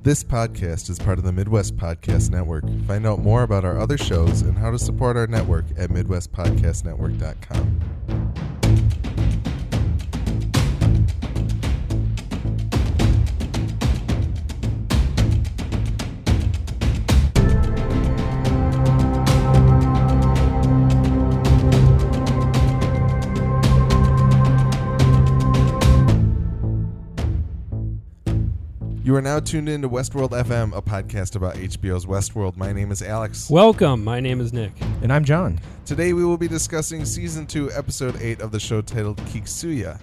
This podcast is part of the Midwest Podcast Network. Find out more about our other shows and how to support our network at MidwestPodcastNetwork.com. You are now tuned in to Westworld FM, a podcast about HBO's Westworld. My name is Alex. Welcome. My name is Nick. And I'm John. Today we will be discussing Season 2, Episode 8 of the show titled Kiksuya.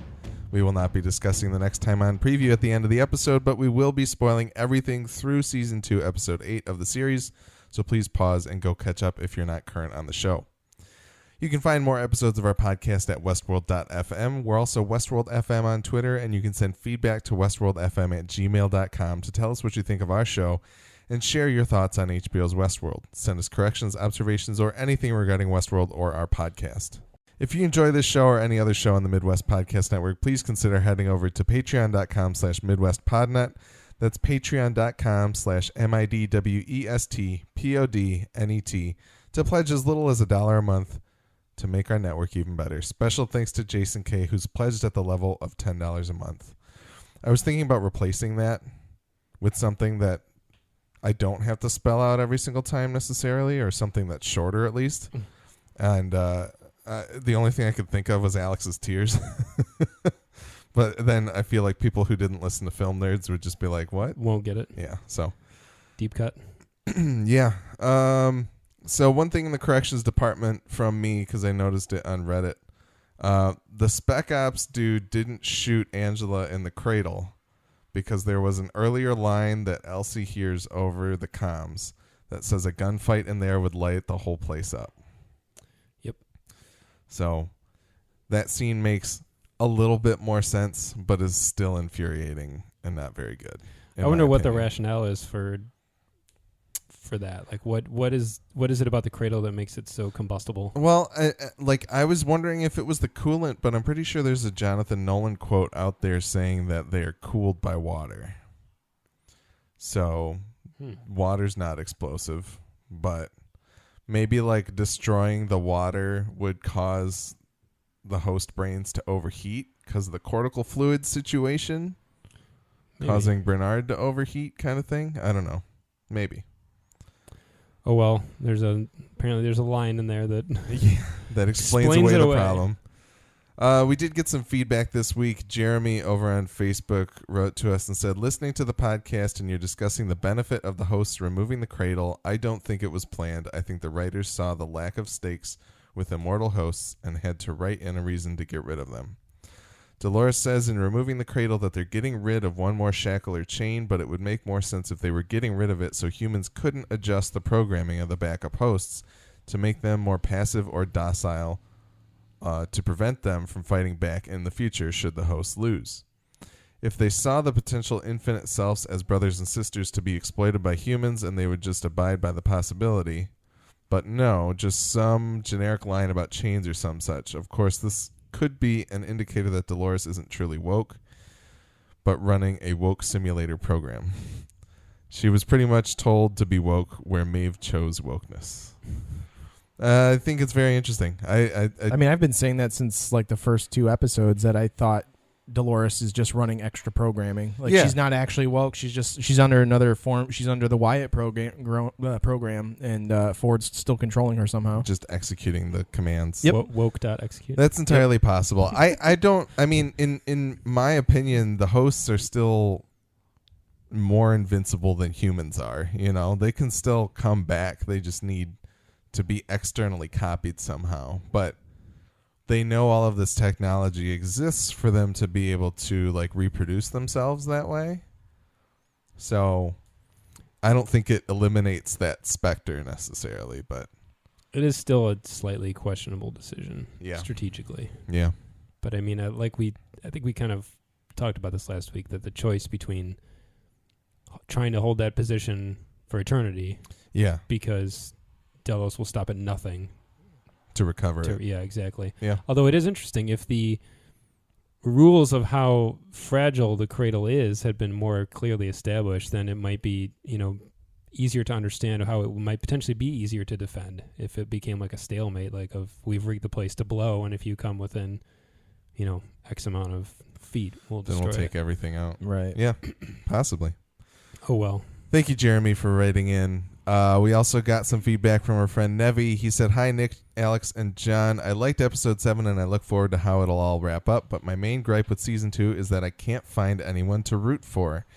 We will not be discussing the next time on preview at the end of the episode, but we will be spoiling everything through Season 2, Episode 8 of the series, so please pause and go catch up if you're not current on the show. You can find more episodes of our podcast at westworld.fm. We're also Westworld FM on Twitter, and you can send feedback to westworldfm@gmail.com to tell us what you think of our show and share your thoughts on HBO's Westworld. Send us corrections, observations, or anything regarding Westworld or our podcast. If you enjoy this show or any other show on the Midwest Podcast Network, please consider heading over to patreon.com/MidwestPodnet. That's patreon.com/MIDWESTPODNET to pledge as little as $1 a month to make our network even better. Special thanks to Jason K., who's pledged at the level of $10 a month. I was thinking about replacing that with something that I don't have to spell out every single time necessarily, or something that's shorter at least. And the only thing I could think of was Alex's tears. But then I feel like people who didn't listen to Film Nerds would just be like, what? Won't get it. Yeah, so. Deep cut. Yeah. So one thing in the corrections department from me, because I noticed it on Reddit, the Spec Ops dude didn't shoot Angela in the cradle because there was an earlier line that Elsie hears over the comms that says a gunfight in there would light the whole place up. Yep. So that scene makes a little bit more sense, but is still infuriating and not very good. I wonder what the rationale is for that. Like what is it about the cradle that makes it so combustible? Well, I was wondering if it was the coolant, but I'm pretty sure there's a Jonathan Nolan quote out there saying that they're cooled by water. So water's not explosive, but maybe like destroying the water would cause the host brains to overheat because of the cortical fluid situation, causing Bernard to overheat kind of thing. I don't know. Maybe. Oh, well, apparently there's a line in there that that explains away the problem. We did get some feedback this week. Jeremy over on Facebook wrote to us and said, listening to the podcast and you're discussing the benefit of the hosts removing the cradle, I don't think it was planned. I think the writers saw the lack of stakes with immortal hosts and had to write in a reason to get rid of them. Dolores says in removing the cradle that they're getting rid of one more shackle or chain, but it would make more sense if they were getting rid of it so humans couldn't adjust the programming of the backup hosts to make them more passive or docile to prevent them from fighting back in the future should the hosts lose. If they saw the potential infinite selves as brothers and sisters to be exploited by humans and they would just abide by the possibility, but no, just some generic line about chains or some such. Of course, this could be an indicator that Dolores isn't truly woke, but running a woke simulator program. She was pretty much told to be woke where Maeve chose wokeness. I think it's very interesting. I mean, I've been saying that since like the first 2 episodes that I thought Dolores is just running extra programming. Like she's not actually woke. She's under another form. She's under the Wyatt program, and Ford's still controlling her somehow. Just executing the commands. Yep. Woke.execute. That's entirely possible. I mean, in my opinion, the hosts are still more invincible than humans are. You know, they can still come back. They just need to be externally copied somehow. But they know all of this technology exists for them to be able to like reproduce themselves that way. So I don't think it eliminates that specter necessarily, but it is still a slightly questionable decision strategically. Yeah. But I mean, I think we kind of talked about this last week, that the choice between trying to hold that position for eternity. Yeah. Because Delos will stop at nothing to recover it. Yeah, exactly. Yeah. Although it is interesting if the rules of how fragile the cradle is had been more clearly established, then it might be, easier to understand how it might potentially be easier to defend if it became like a stalemate, like of we've rigged the place to blow, and if you come within, X amount of feet, we'll take everything out. Right. Yeah, possibly. Oh, well. Thank you, Jeremy, for writing in. We also got some feedback from our friend Nevi. He said, "Hi, Nick, Alex, and John. I liked episode 7, and I look forward to how it'll all wrap up, but my main gripe with season 2 is that I can't find anyone to root for.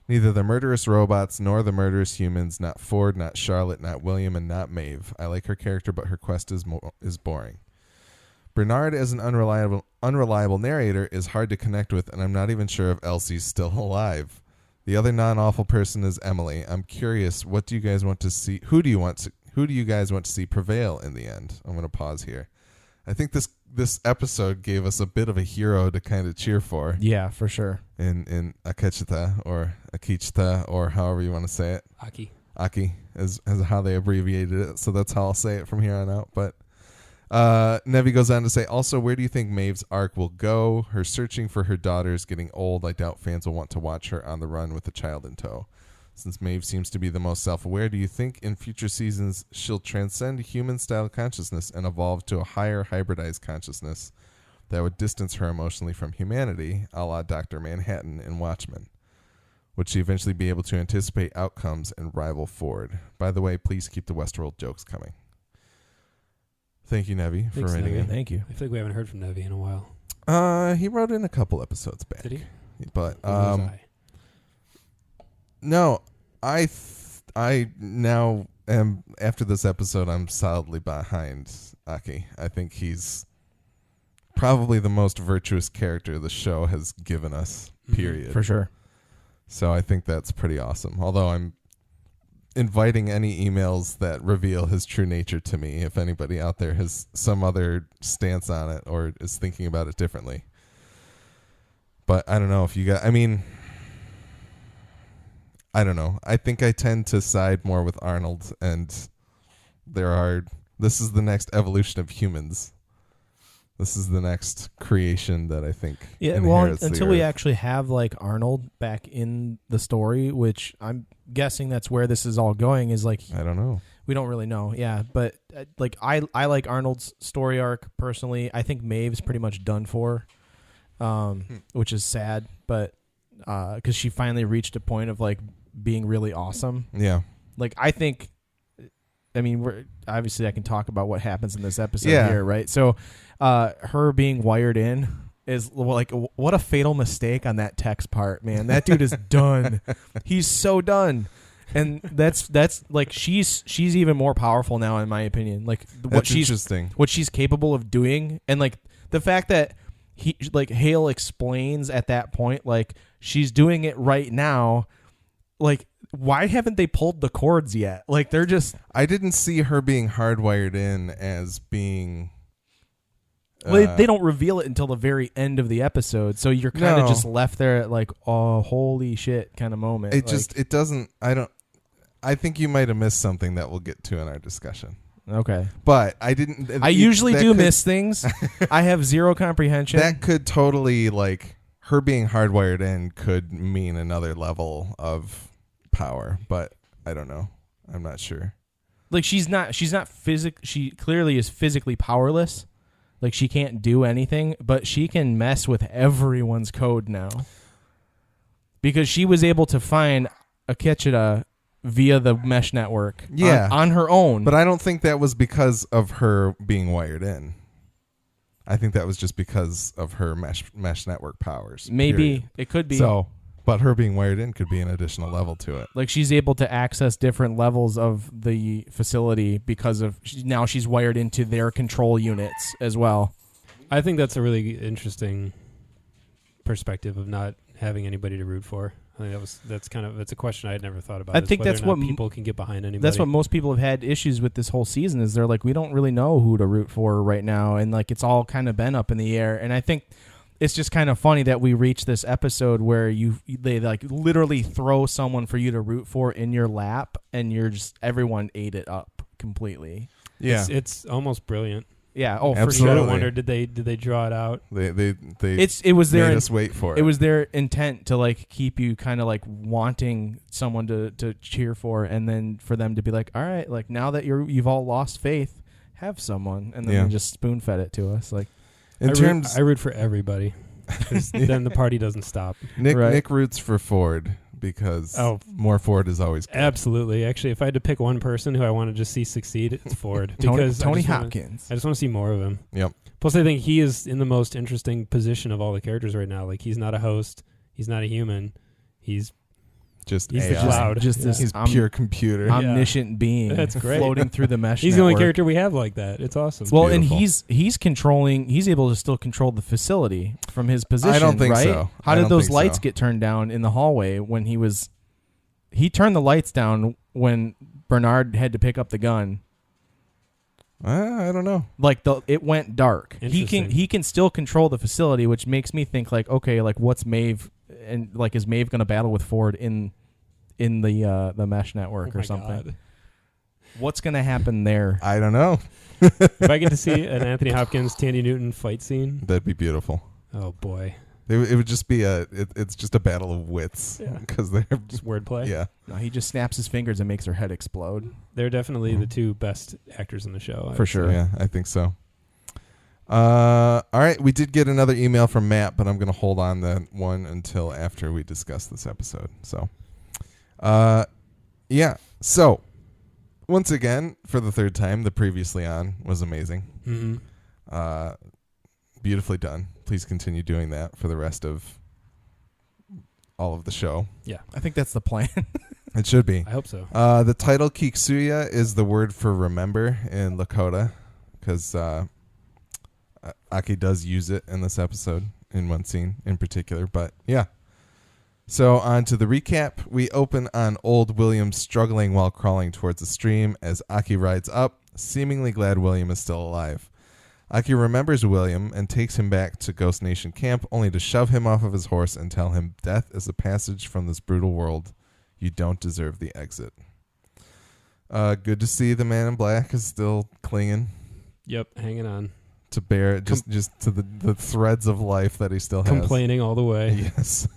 Neither the murderous robots nor the murderous humans, not Ford, not Charlotte, not William, and not Maeve. I like her character, but her quest is boring. Bernard as an unreliable narrator is hard to connect with, and I'm not even sure if Elsie's still alive. The other non-awful person is Emily. I'm curious, what do you guys want to see? Who do you guys want to see prevail in the end?" I'm going to pause here. I think this episode gave us a bit of a hero to kind of cheer for. Yeah, for sure. In Akecheta or Akecheta or however you want to say it. Aki is how they abbreviated it, so that's how I'll say it from here on out. But Nevi goes on to say, also, where do you think Maeve's arc will go? Her searching for her daughter is getting old. I doubt fans will want to watch her on the run with a child in tow. Since Maeve seems to be the most self-aware, do you think in future seasons she'll transcend human-style consciousness and evolve to a higher hybridized consciousness that would distance her emotionally from humanity, a la Dr. Manhattan in Watchmen? Would she eventually be able to anticipate outcomes and rival Ford? By the way, please keep the Westworld jokes coming. Thank you, Nevi, for writing in. Thank you. I feel like we haven't heard from Nevi in a while. He wrote in a couple episodes back. Did he? But no, I now am, after this episode, I'm solidly behind Aki. I think he's probably the most virtuous character the show has given us, period. For sure. So I think that's pretty awesome. Although I'm inviting any emails that reveal his true nature to me, if anybody out there has some other stance on it or is thinking about it differently. But I don't know if you got, I don't know. I think I tend to side more with Arnold, and this is the next evolution of humans. This is the next creation that I think inherits until the we Earth. actually have like Arnold back in the story, which I'm guessing that's where this is all going, is like, I don't know. We don't really know. Yeah, but like I like Arnold's story arc personally. I think Maeve's pretty much done for, which is sad, but because she finally reached a point of like being really awesome. Yeah. Like I think, we're obviously I can talk about what happens in this episode here, right? So, her being wired in is like, what a fatal mistake on that text part, man. That dude is done. He's so done. And that's like she's even more powerful now, in my opinion. Like what she's capable of doing, and like the fact that Hale explains at that point, like she's doing it right now. Like, why haven't they pulled the cords yet? Like they're just. I didn't see her being hardwired in as being. Well, they don't reveal it until the very end of the episode, so you're kind of just left there at like, oh, holy shit kind of moment. It doesn't. I think you might have missed something that we'll get to in our discussion. Okay. But I didn't. I usually do miss things. I have zero comprehension. That could totally, like, her being hardwired in could mean another level of power, but I don't know. I'm not sure. Like, she clearly is physically powerless. Like, she can't do anything, but she can mess with everyone's code now. Because she was able to find Akecheta via the mesh network on her own. But I don't think that was because of her being wired in. I think that was just because of her mesh network powers. Maybe. Period. It could be. So, but her being wired in could be an additional level to it. Like, she's able to access different levels of the facility because of now she's wired into their control units as well. I think that's a really interesting perspective of not having anybody to root for. I think that's a question I had never thought about. I think that's what people can get behind anybody. That's what most people have had issues with this whole season, is they're like, we don't really know who to root for right now, and like it's all kind of been up in the air. And I think it's just kind of funny that we reach this episode where they like literally throw someone for you to root for in your lap, and everyone ate it up completely. Yeah, it's almost brilliant. Yeah. Oh, Absolutely. for sure. I wonder, did they draw it out? It was their made us wait for it. It was their intent to like keep you kind of like wanting someone to cheer for, and then for them to be like, all right, like now that you've all lost faith, have someone, and then they just spoon fed it to us. Like, I root for everybody. Then the party doesn't stop. Nick roots for Ford because more Ford is always good. Absolutely. Actually, if I had to pick one person who I want to just see succeed, it's Ford. Because Tony Hopkins. I just want to see more of him. Yep. Plus, I think he is in the most interesting position of all the characters right now. Like, he's not a host. He's not a human. He's AI. cloud. He's pure computer. Omniscient being. That's great. Floating through the mesh He's network. the only character we have like that. It's awesome. Well, beautiful. and he's able to still control the facility from his position. I don't think right? so. How did those lights get turned down in the hallway when he turned the lights down when Bernard had to pick up the gun? I don't know. Like it went dark. He can still control the facility, which makes me think like, okay, like what's Maeve, and like is Maeve going to battle with Ford in the mesh network or something? God. What's going to happen there? I don't know. If I get to see an Anthony Hopkins, Tandy Newton fight scene, That'd be beautiful. oh boy, It would just be it's just a battle of wits because they're just wordplay. yeah. No, he just snaps his fingers and makes her head explode. They're definitely the two best actors in the show. For sure. Yeah, I think so. All right, we did get another email from Matt, but I'm going to hold on that one until after we discuss this episode. So, yeah. So, once again, for the third time, the previously on was amazing. Mm-hmm. Beautifully done. Please continue doing that for the rest of all of the show. Yeah, I think that's the plan. It should be. I hope so. The title Kiksuya is the word for remember in Lakota, because Aki does use it in this episode in one scene in particular. But yeah. So on to the recap. We open on old William struggling while crawling towards the stream as Aki rides up, seemingly glad William is still alive. Aki remembers William and takes him back to Ghost Nation camp, only to shove him off of his horse and tell him death is a passage from this brutal world. You don't deserve the exit. Good to see the man in black is still clinging. Yep, hanging on. To bear just to the threads of life that he still has. Complaining all the way. Yes.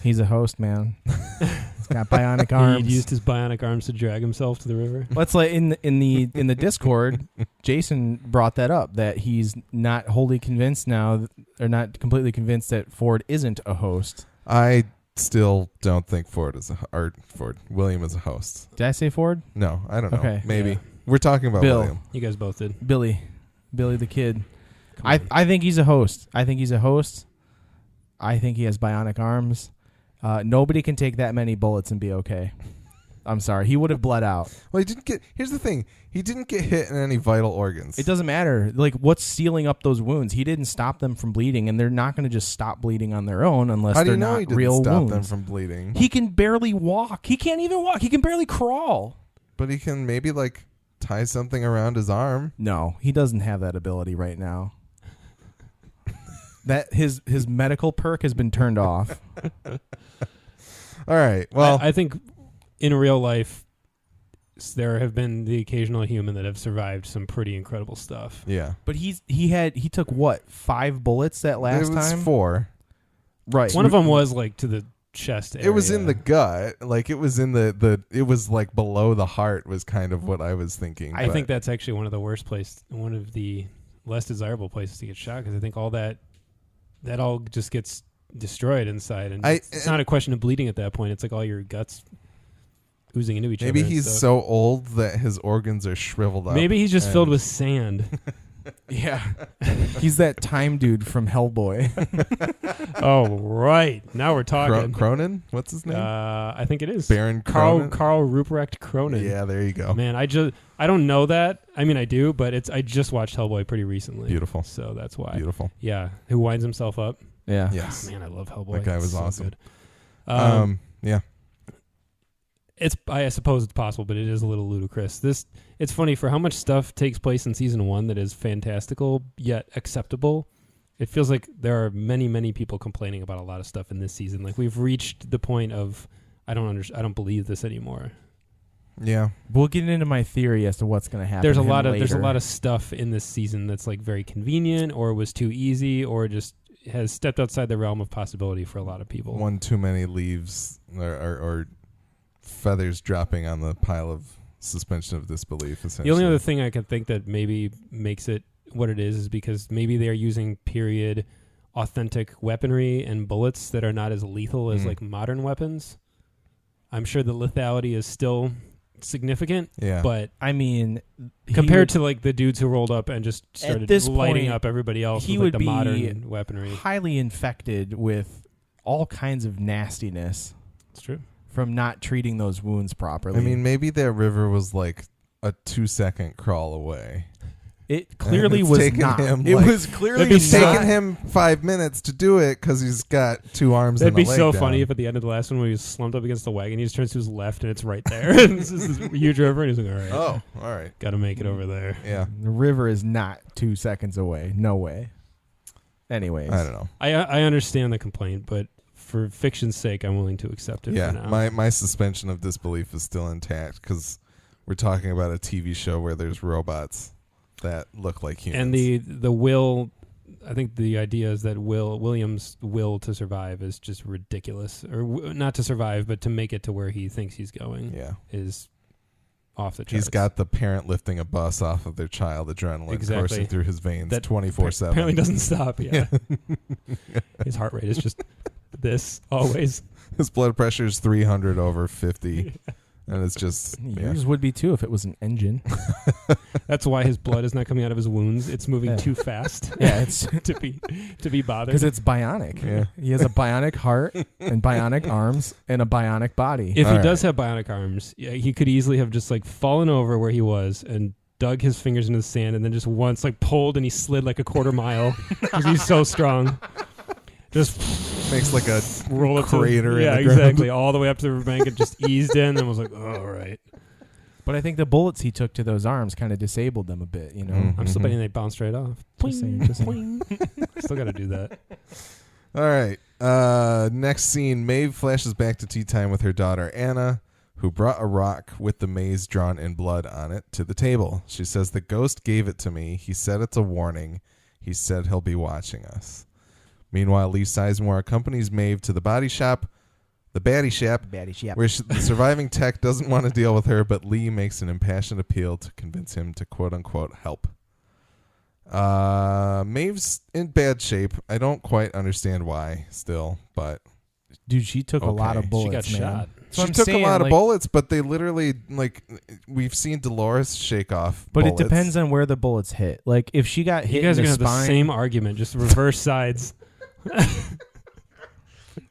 He's a host, man. He's got bionic arms. He used his bionic arms to drag himself to the river. Let's like in the Discord, Jason brought that up, that he's not wholly convinced now, or not completely convinced that Ford isn't a host. I still don't think William is a host. Did I say Ford? No, I don't know. Okay. Maybe. Yeah. We're talking about Bill. William. You guys both did. Billy the kid. I think he's a host. I think he has bionic arms. Nobody can take that many bullets and be okay. I'm sorry. He would have bled out. Well, here's the thing. He didn't get hit in any vital organs. It doesn't matter. Like, what's sealing up those wounds? He didn't stop them from bleeding, and they're not going to just stop bleeding on their own unless How do they're you know not he didn't real stop wounds. them from bleeding? He can barely walk. He can't even walk. He can barely crawl. But he can maybe like tie something around his arm. No, he doesn't have that ability right now. That his medical perk has been turned off. All right. Well, I think in real life, there have been the occasional human that have survived some pretty incredible stuff. yeah. But he took what, 5 bullets that last it was time? 4. Right. One of them was like to the chest area. It was in the gut. Like it was in the it was like below the heart was kind of what I was thinking. I think that's actually one of the less desirable places to get shot, because I think all that all just gets destroyed inside, and it's not a question of bleeding at that point. It's like all your guts oozing into each other. Maybe he's so old that his organs are shriveled up. Maybe he's just filled with sand. Yeah. He's that time dude from Hellboy. Oh, right. Now we're talking. Cronin? What's his name? I think it is Baron Cronin? Carl Ruprecht Cronin. Yeah, there you go. Man, I don't know that. I mean, I do, but I just watched Hellboy pretty recently. Beautiful. So that's why. Beautiful. Yeah. Who winds himself up? Yeah. Yes. Man, I love Hellboy. That guy was It's so awesome. good. Yeah. I suppose it's possible, but it is a little ludicrous. It's funny for how much stuff takes place in season 1 that is fantastical yet acceptable. It feels like there are many, many people complaining about a lot of stuff in this season. Like we've reached the point of I don't believe this anymore. Yeah. We'll get into my theory as to what's going to happen. There's a lot of stuff in this season that's like very convenient, or was too easy, or just has stepped outside the realm of possibility for a lot of people. One too many leaves or feathers dropping on the pile of suspension of disbelief. The only other thing I can think that maybe makes it what it is because maybe they are using period authentic weaponry and bullets that are not as lethal as like modern weapons. I'm sure the lethality is still significant, but I mean, compared to like the dudes who rolled up and just started lighting up everybody else, he with would like the be modern weaponry, highly infected with all kinds of nastiness. It's true. From not treating those wounds properly. I mean, maybe that river was like a 2-second crawl away. It clearly was not. It was clearly taking him 5 minutes to do it because he's got 2 arms and a leg. That'd be so down. funny if at the end of the last one when he was slumped up against the wagon, he just turns to his left and it's right there. And this is this huge river, and he's like, all right. Got to make it over there. Yeah. The river is not 2 seconds away. No way. Anyways. I don't know. I understand the complaint, but for fiction's sake, I'm willing to accept it for now. My suspension of disbelief is still intact because we're talking about a TV show where there's robots that look like humans. And the will, I think the idea is that William's will to survive is just ridiculous. Or not to survive, but to make it to where he thinks he's going is off the charts. He's got the parent lifting a bus off of their child, adrenaline coursing through his veins 24/7. Apparently doesn't stop, His heart rate is just this, always. His blood pressure is 300/50. And it's just yours would be too if it was an engine. That's why his blood is not coming out of his wounds. It's moving too fast. It's to be bothered because it's bionic. Yeah, he has a bionic heart and bionic arms and a bionic body. If he does have bionic arms, he could easily have just like fallen over where he was and dug his fingers into the sand and then just once like pulled and he slid like a quarter mile because he's so strong. Just makes like a roll up crater. Yeah, in the exactly. All the way up to the riverbank and just eased in and was like, oh, all right. But I think the bullets he took to those arms kind of disabled them a bit, you know. Mm-hmm. I'm still betting they bounced right off. Just saying. Still got to do that. All right. Next scene, Maeve flashes back to tea time with her daughter, Anna, who brought a rock with the maze drawn in blood on it to the table. She says, the ghost gave it to me. He said it's a warning. He said he'll be watching us. Meanwhile, Lee Sizemore accompanies Maeve to the body shop, the baddie shop, where the surviving tech doesn't want to deal with her, but Lee makes an impassioned appeal to convince him to quote-unquote help. Maeve's in bad shape. I don't quite understand why still, but... Dude, she took a lot of bullets, She got shot. She took a lot of bullets, but they literally, like, we've seen Dolores shake off But bullets. it depends on where the bullets hit. Like, if she got hit in the spine... You guys are going to have the same argument, just reverse sides.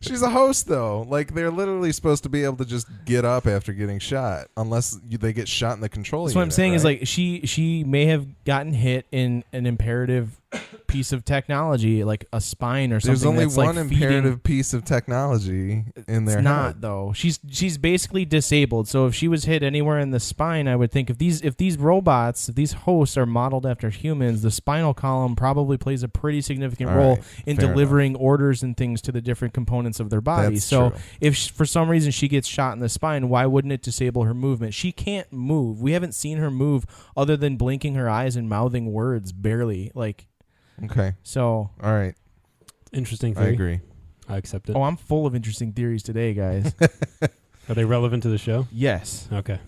She's a host, though. Like, they're literally supposed to be able to just get up after getting shot, unless they get shot in the control unit. What I'm saying right? is, like, she may have gotten hit in an imperative piece of technology, like a spine or something. There's only that's one like imperative piece of technology in there. It's not, though. She's basically disabled. So if she was hit anywhere in the spine, I would think if these robots, if these hosts are modeled after humans, the spinal column probably plays a pretty significant role in delivering orders and things to the different components of their body. That's so true. if for some reason she gets shot in the spine, why wouldn't it disable her movement? She can't move. We haven't seen her move other than blinking her eyes and mouthing words barely. Like, okay. So, all right. Interesting theory. I agree. I accept it. Oh, I'm full of interesting theories today, guys. Are they relevant to the show? Yes. Okay.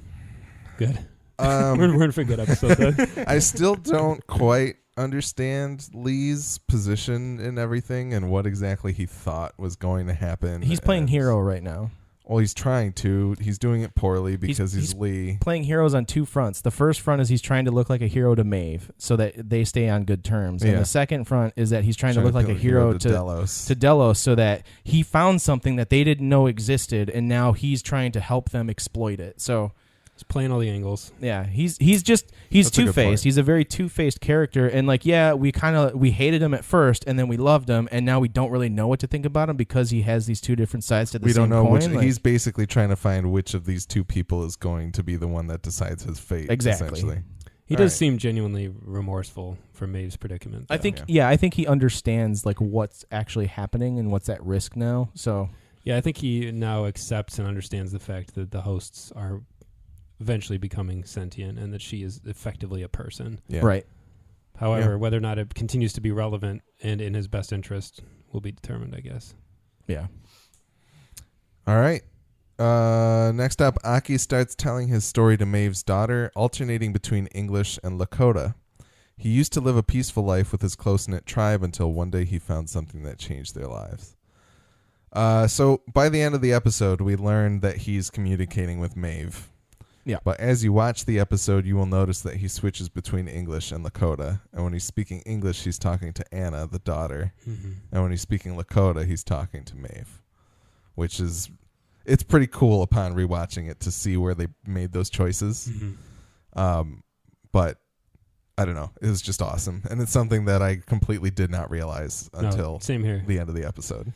Good. We're going to forget episode then. I still don't quite understand Lee's position in everything and what exactly he thought was going to happen. He's playing hero right now. Well, he's trying to. He's doing it poorly because he's Lee. Playing heroes on two fronts. The first front is he's trying to look like a hero to Maeve so that they stay on good terms. And the second front is that he's trying to look like a hero to Delos so that he found something that they didn't know existed and now he's trying to help them exploit it. So he's playing all the angles. Yeah, he's two-faced. He's a very two-faced character, and like, we hated him at first, and then we loved him, and now we don't really know what to think about him because he has these two different sides to the same coin. We don't know which. He's basically trying to find which of these two people is going to be the one that decides his fate. Exactly. Essentially. He does seem genuinely remorseful for Maeve's predicament, though. I think he understands like what's actually happening and what's at risk now. So yeah, I think he now accepts and understands the fact that the hosts are eventually becoming sentient and that she is effectively a person. Yeah. Right. However, whether or not it continues to be relevant and in his best interest will be determined, I guess. Yeah. All right. Next up, Aki starts telling his story to Maeve's daughter, alternating between English and Lakota. He used to live a peaceful life with his close-knit tribe until one day he found something that changed their lives. So by the end of the episode, we learn that he's communicating with Maeve. Yeah. But as you watch the episode, you will notice that he switches between English and Lakota. And when he's speaking English, he's talking to Anna, the daughter. Mm-hmm. And when he's speaking Lakota, he's talking to Maeve, which is, it's pretty cool upon rewatching it to see where they made those choices. Mm-hmm. But I don't know. It was just awesome. And it's something that I completely did not realize until same here. the end of the episode.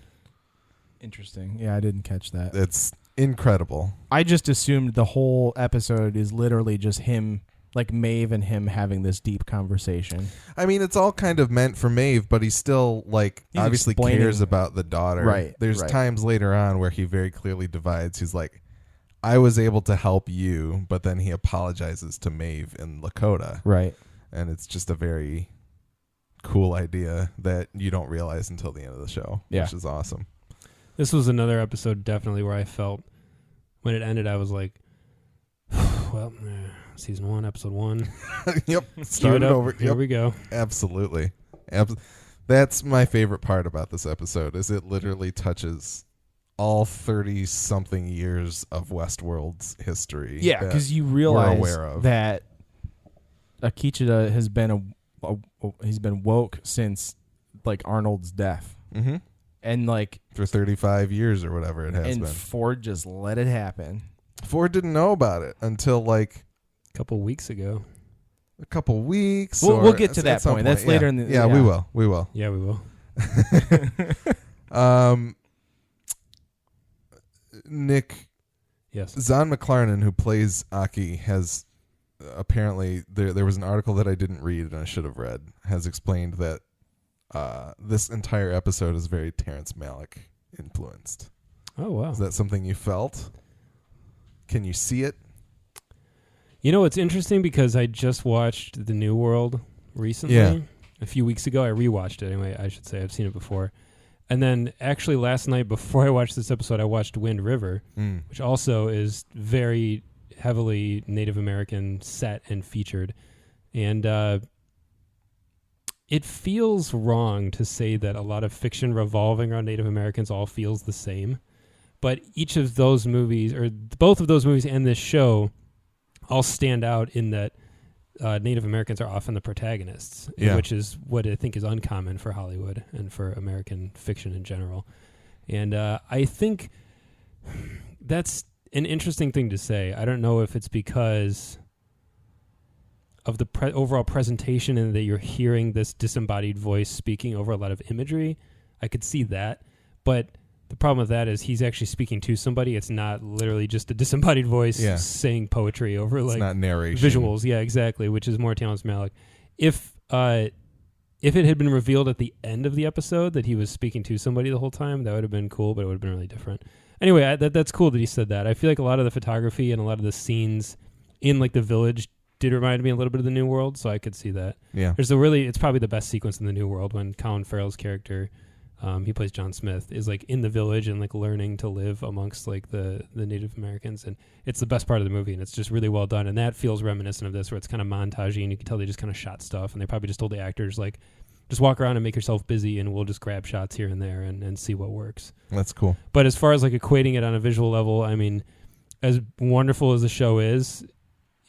Interesting. Yeah, I didn't catch that. It's incredible. I just assumed the whole episode is literally just him, like Maeve and him having this deep conversation. I mean, it's all kind of meant for Maeve, but he still, like, He's obviously explaining cares about the daughter. Right. There's right. times later on where he very clearly divides. He's like, I was able to help you, but then he apologizes to Maeve in Lakota. Right. And it's just a very cool idea that you don't realize until the end of the show, which is awesome. This was another episode definitely where I felt when it ended, I was like, well, season 1, episode 1. Yep. Start it over. Here we go. Absolutely. That's my favorite part about this episode is it literally touches all 30-something years of Westworld's history. Yeah, because you realize we're aware of. that Akecheta has been he's been woke since like Arnold's death. Mm-hmm. And like for 35 years or whatever it has been. And Ford just let it happen. Ford didn't know about it until like a couple weeks ago. A couple weeks. We'll get to that point. That's later in the. Yeah, we will. We will. Yeah, we will. Nick. Yes. Zahn McLaren, who plays Aki, has apparently there was an article that I didn't read and I should have read, has explained that this entire episode is very Terrence Malick influenced. Oh, wow. Is that something you felt? Can you see it? You know, it's interesting because I just watched The New World recently. Yeah. A few weeks ago. I rewatched it anyway, I should say. I've seen it before. And then actually last night before I watched this episode, I watched Wind River, which also is very heavily Native American set and featured. And it feels wrong to say that a lot of fiction revolving around Native Americans all feels the same. But each of those movies, or both of those movies and this show, all stand out in that Native Americans are often the protagonists, which is what I think is uncommon for Hollywood and for American fiction in general. And I think that's an interesting thing to say. I don't know if it's because of the overall presentation and that you're hearing this disembodied voice speaking over a lot of imagery. I could see that. But the problem with that is he's actually speaking to somebody. It's not literally just a disembodied voice saying poetry over it's like not narration. Visuals. Yeah, exactly, which is more Terrence Malick. If it had been revealed at the end of the episode that he was speaking to somebody the whole time, that would have been cool, but it would have been really different. Anyway, that's cool that he said that. I feel like a lot of the photography and a lot of the scenes in like the village did remind me a little bit of The New World, so I could see that. Yeah. It's probably the best sequence in The New World when Colin Farrell's character, he plays John Smith, is like in the village and like learning to live amongst like the Native Americans, and it's the best part of the movie, and it's just really well done. And that feels reminiscent of this, where it's kind of montagey, and you can tell they just kind of shot stuff, and they probably just told the actors like, just walk around and make yourself busy, and we'll just grab shots here and there and see what works. That's cool. But as far as like equating it on a visual level, I mean, as wonderful as the show is,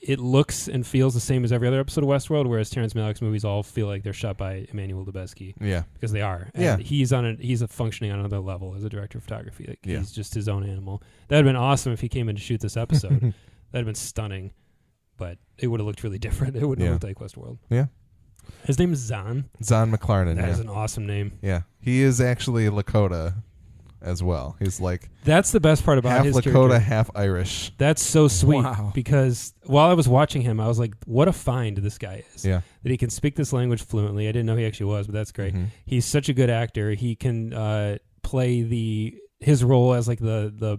it looks and feels the same as every other episode of Westworld, whereas Terrence Malick's movies all feel like they're shot by Emmanuel Lubezki. Yeah. Because they are. And he's functioning on another level as a director of photography. Like, he's just his own animal. That would have been awesome if he came in to shoot this episode. That would have been stunning. But it would have looked really different. It wouldn't have looked like Westworld. Yeah. His name is Zahn. Zahn McLaren. That is an awesome name. Yeah. He is actually a Lakota as well. He's like, that's the best part about half his Lakota, character. half Irish. That's so sweet. Wow. Because while I was watching him, I was like, what a find this guy is. Yeah. That he can speak this language fluently. I didn't know he actually was, but that's great. Mm-hmm. He's such a good actor. He can play his role as like the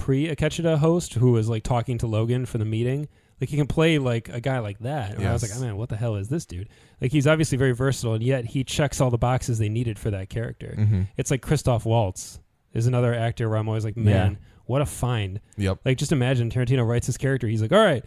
pre-Akecheta host who was like talking to Logan for the meeting. Like he can play like a guy like that. And I was like, oh, man, what the hell is this dude? Like he's obviously very versatile, and yet he checks all the boxes they needed for that character. It's like Christoph Waltz is another actor where I'm always like, man, what a find. Yep. Like just imagine Tarantino writes his character. He's like, all right,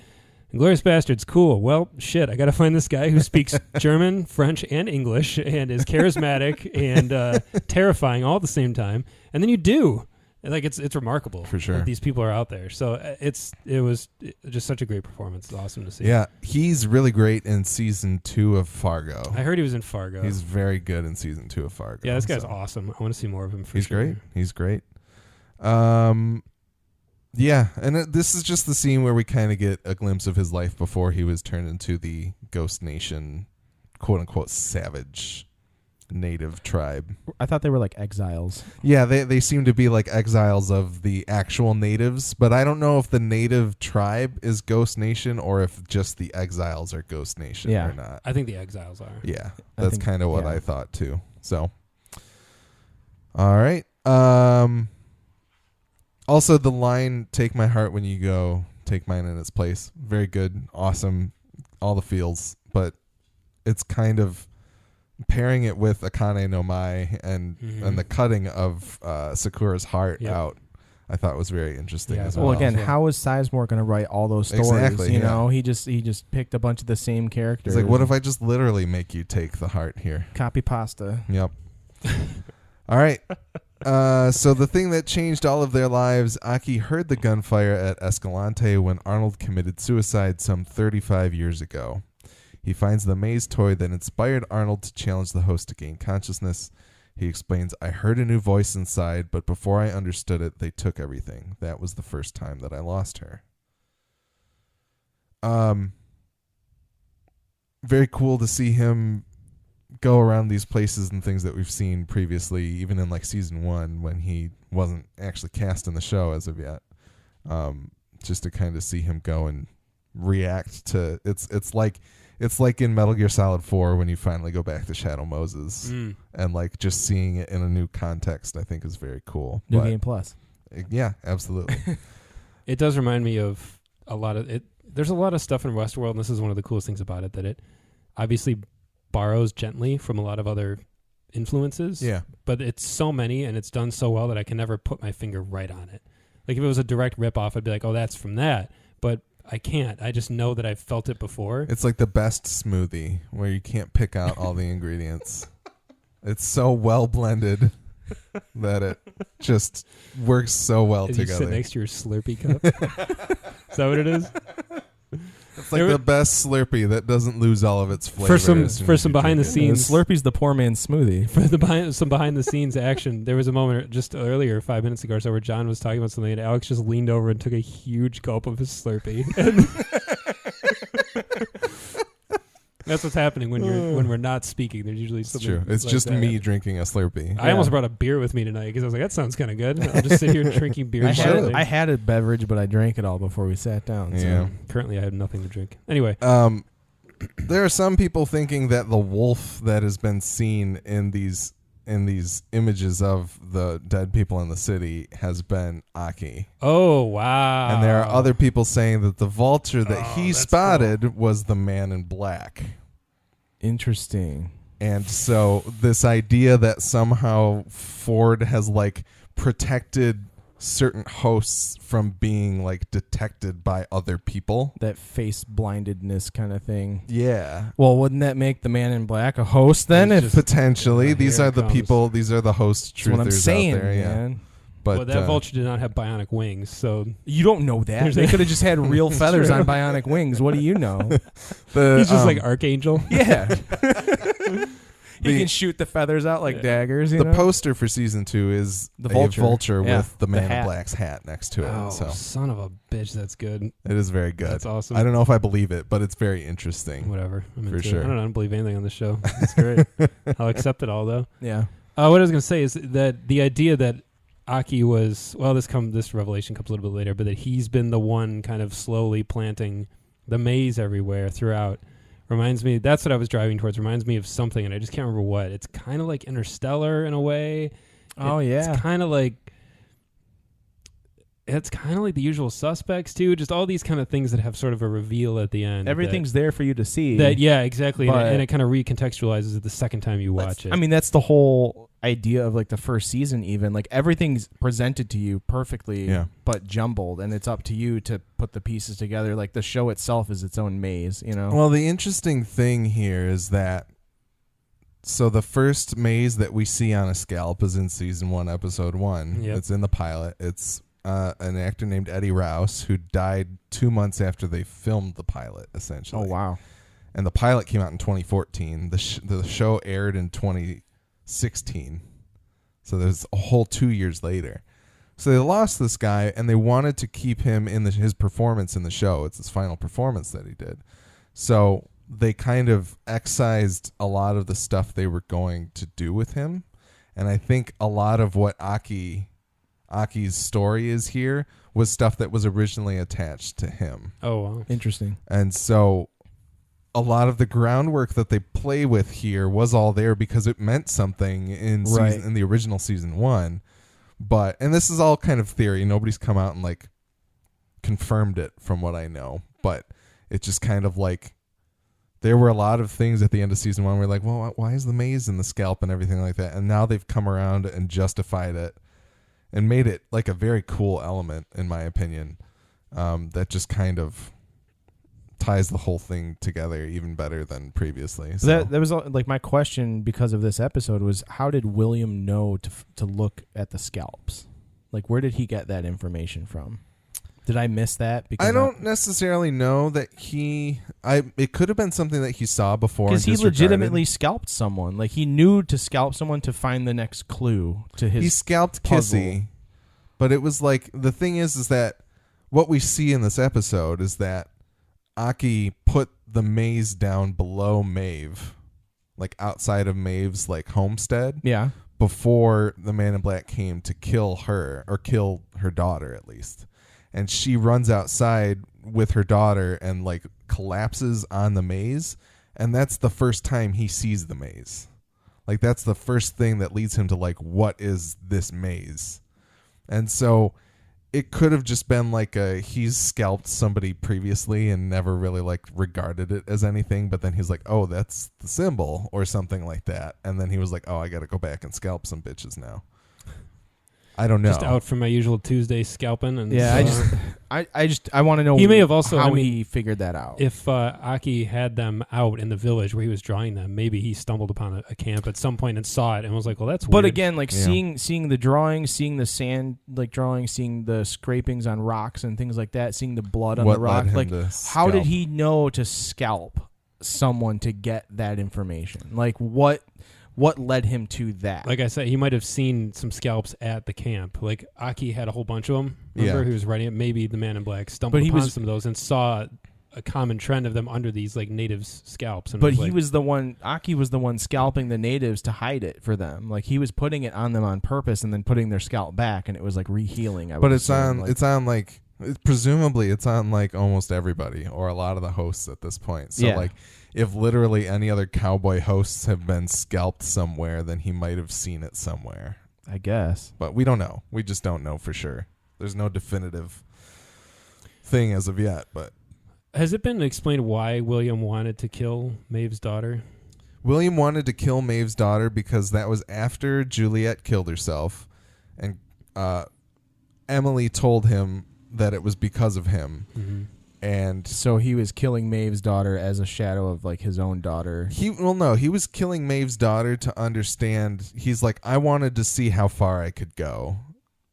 Inglourious Bastards, cool. Well, shit, I got to find this guy who speaks German, French, and English, and is charismatic and terrifying all at the same time. And then you do. And like it's remarkable. For sure. These people are out there. So it was just such a great performance. It's awesome to see. Yeah, he's really great in season 2 of Fargo. I heard he was in Fargo. He's very good in season 2 of Fargo. Yeah, this guy's awesome. I want to see more of him. He's sure. great. He's great. Yeah, and this is just the scene where we kind of get a glimpse of his life before he was turned into the Ghost Nation, quote unquote, savage native tribe. I thought they were like exiles. Yeah, they seem to be like exiles of the actual natives, but I don't know if the native tribe is Ghost Nation or if just the exiles are Ghost Nation or not. I think the exiles are. Yeah, that's kind of what I thought too. So, all right. Also, the line, take my heart when you go, take mine in its place. Very good. Awesome. All the feels. But it's kind of pairing it with Akane no Mai and the cutting of Sakura's heart out, I thought was very interesting as well. Well, again, how is Sizemore going to write all those stories? Exactly, you know, he just picked a bunch of the same characters. It's like, what if I just literally make you take the heart here? Copy pasta. Yep. All right. So the thing that changed all of their lives, Aki heard the gunfire at Escalante when Arnold committed suicide some 35 years ago. He finds the maze toy that inspired Arnold to challenge the host to gain consciousness. He explains, I heard a new voice inside, but before I understood it, they took everything. That was the first time that I lost her. Very cool to see him go around these places and things that we've seen previously, even in like season 1 when he wasn't actually cast in the show as of yet. Just to kind of see him go and react to it's like in Metal Gear Solid 4 when you finally go back to Shadow Moses and like just seeing it in a new context, I think is very cool. New Game Plus. Yeah, absolutely. It does remind me of a lot of it. There's a lot of stuff in Westworld, and this is one of the coolest things about it, that it obviously borrows gently from a lot of other influences. Yeah. But it's so many and it's done so well that I can never put my finger right on it. Like if it was a direct ripoff, I'd be like, oh, that's from that. But I can't. I just know that I've felt it before. It's like the best smoothie where you can't pick out all the ingredients. It's so well blended that it just works so well together. You sit next to your Slurpee cup. Is that what it is? It's like the best Slurpee that doesn't lose all of its flavor. For some behind the scenes, Slurpee's the poor man's smoothie. For some behind the scenes action, there was a moment just earlier, 5 minutes ago or so, where John was talking about something, and Alex just leaned over and took a huge gulp of his Slurpee. That's what's happening when we're not speaking. There's usually something. True. It's like just that. Me drinking a Slurpee. I almost brought a beer with me tonight because I was like, that sounds kind of good. I'll just sit here drinking beer. I had a beverage, but I drank it all before we sat down. Yeah. So currently, I have nothing to drink. Anyway, there are some people thinking that the wolf that has been seen in these images of the dead people in the city has been Aki. Oh, wow. And there are other people saying that the vulture that he spotted was the man in black. Interesting. And so this idea that somehow Ford has like protected certain hosts from being like detected by other people. That face blindedness kind of thing. Yeah. Well, wouldn't that make the man in black a host then? If potentially. These are the people, these are the host truthers what I'm saying, out there. Man. Yeah. But that vulture did not have bionic wings, so you don't know that. They could have just had real feathers on bionic wings. What do you know? He's just like Archangel. Yeah. He can shoot the feathers out like daggers. You know? Poster for season 2 is the vulture with the man in black's hat next to it. Oh, so son of a bitch, that's good. It is very good. That's awesome. I don't know if I believe it, but it's very interesting. Whatever. For sure. I don't believe anything on the show. It's great. I'll accept it all, though. Yeah. What I was going to say is that the idea that Aki was, this revelation comes a little bit later, but that he's been the one kind of slowly planting the maze everywhere throughout. Reminds me, that's what I was driving towards. Reminds me of something, and I just can't remember what. It's kind of like Interstellar in a way. Oh, yeah. It's kind of like, it's kind of like The Usual Suspects too. Just all these kind of things that have sort of a reveal at the end. Everything's there for you to see. Yeah, exactly. And it kind of recontextualizes it the second time you watch it. I mean, that's the whole idea of like the first season. Even like everything's presented to you perfectly, but jumbled, and it's up to you to put the pieces together. Like the show itself is its own maze. Well, the interesting thing here is that. So the first maze that we see on a scalp is in season 1, episode 1. Yep. It's in the pilot. It's an actor named Eddie Rouse who died 2 months after they filmed the pilot, essentially. Oh, wow. And the pilot came out in 2014. The show aired in 2016. So there's a whole 2 years later. So they lost this guy, and they wanted to keep him in his performance in the show. It's his final performance that he did. So they kind of excised a lot of the stuff they were going to do with him. And I think a lot of what Aki's story is here was stuff that was originally attached to him. Oh, wow. Interesting. And so a lot of the groundwork that they play with here was all there because it meant something in the original season 1. And this is all kind of theory. Nobody's come out and like confirmed it from what I know. But it's just kind of like there were a lot of things at the end of season 1 where like, well, why is the maze in the scalp and everything like that? And now they've come around and justified it and made it like a very cool element, in my opinion, that just kind of ties the whole thing together even better than previously. So that was like my question because of this episode was, how did William know to look at the scalps? Like, where did he get that information from? Did I miss that? Because I don't necessarily know that it could have been something that he saw before. Because he legitimately scalped someone. Like, he knew to scalp someone to find the next clue to his. He scalped puzzle. Kissy, but it was like the thing is that what we see in this episode is that Aki put the maze down below Maeve, like outside of Maeve's like homestead. Yeah. Before the Man in Black came to kill her or kill her daughter, at least. And she runs outside with her daughter and like collapses on the maze. And that's the first time he sees the maze. Like that's the first thing that leads him to like, what is this maze? And so it could have just been like he's scalped somebody previously and never really like regarded it as anything. But then he's like, oh, that's the symbol or something like that. And then he was like, oh, I got to go back and scalp some bitches now. I don't know. Just out for my usual Tuesday scalping, and I want to know. He may have also how he figured that out. If Aki had them out in the village where he was drawing them, maybe he stumbled upon a camp at some point and saw it and was like, "Well, that's weird." But again, like seeing the drawings, seeing the sand like drawing, seeing the scrapings on rocks and things like that, seeing the blood on the rock, like how did he know to scalp someone to get that information? Like what led him to that? Like I said, he might have seen some scalps at the camp. Like Aki had a whole bunch of them. Remember, he was writing it. Maybe the Man in Black stumbled upon some of those and saw a common trend of them under these like natives' scalps. And Aki was the one scalping the natives to hide it for them. Like he was putting it on them on purpose and then putting their scalp back, and it was like rehealing. Presumably it's on like almost everybody or a lot of the hosts at this point. So like if literally any other cowboy hosts have been scalped somewhere, then he might have seen it somewhere, I guess. But we don't know. We just don't know for sure. There's no definitive thing as of yet. But has it been explained why William wanted to kill Maeve's daughter? William wanted to kill Maeve's daughter because that was after Juliet killed herself, and Emily told him that it was because of him. Mm-hmm. And so he was killing Maeve's daughter as a shadow of like his own daughter. He was killing Maeve's daughter to understand. He's like, I wanted to see how far I could go.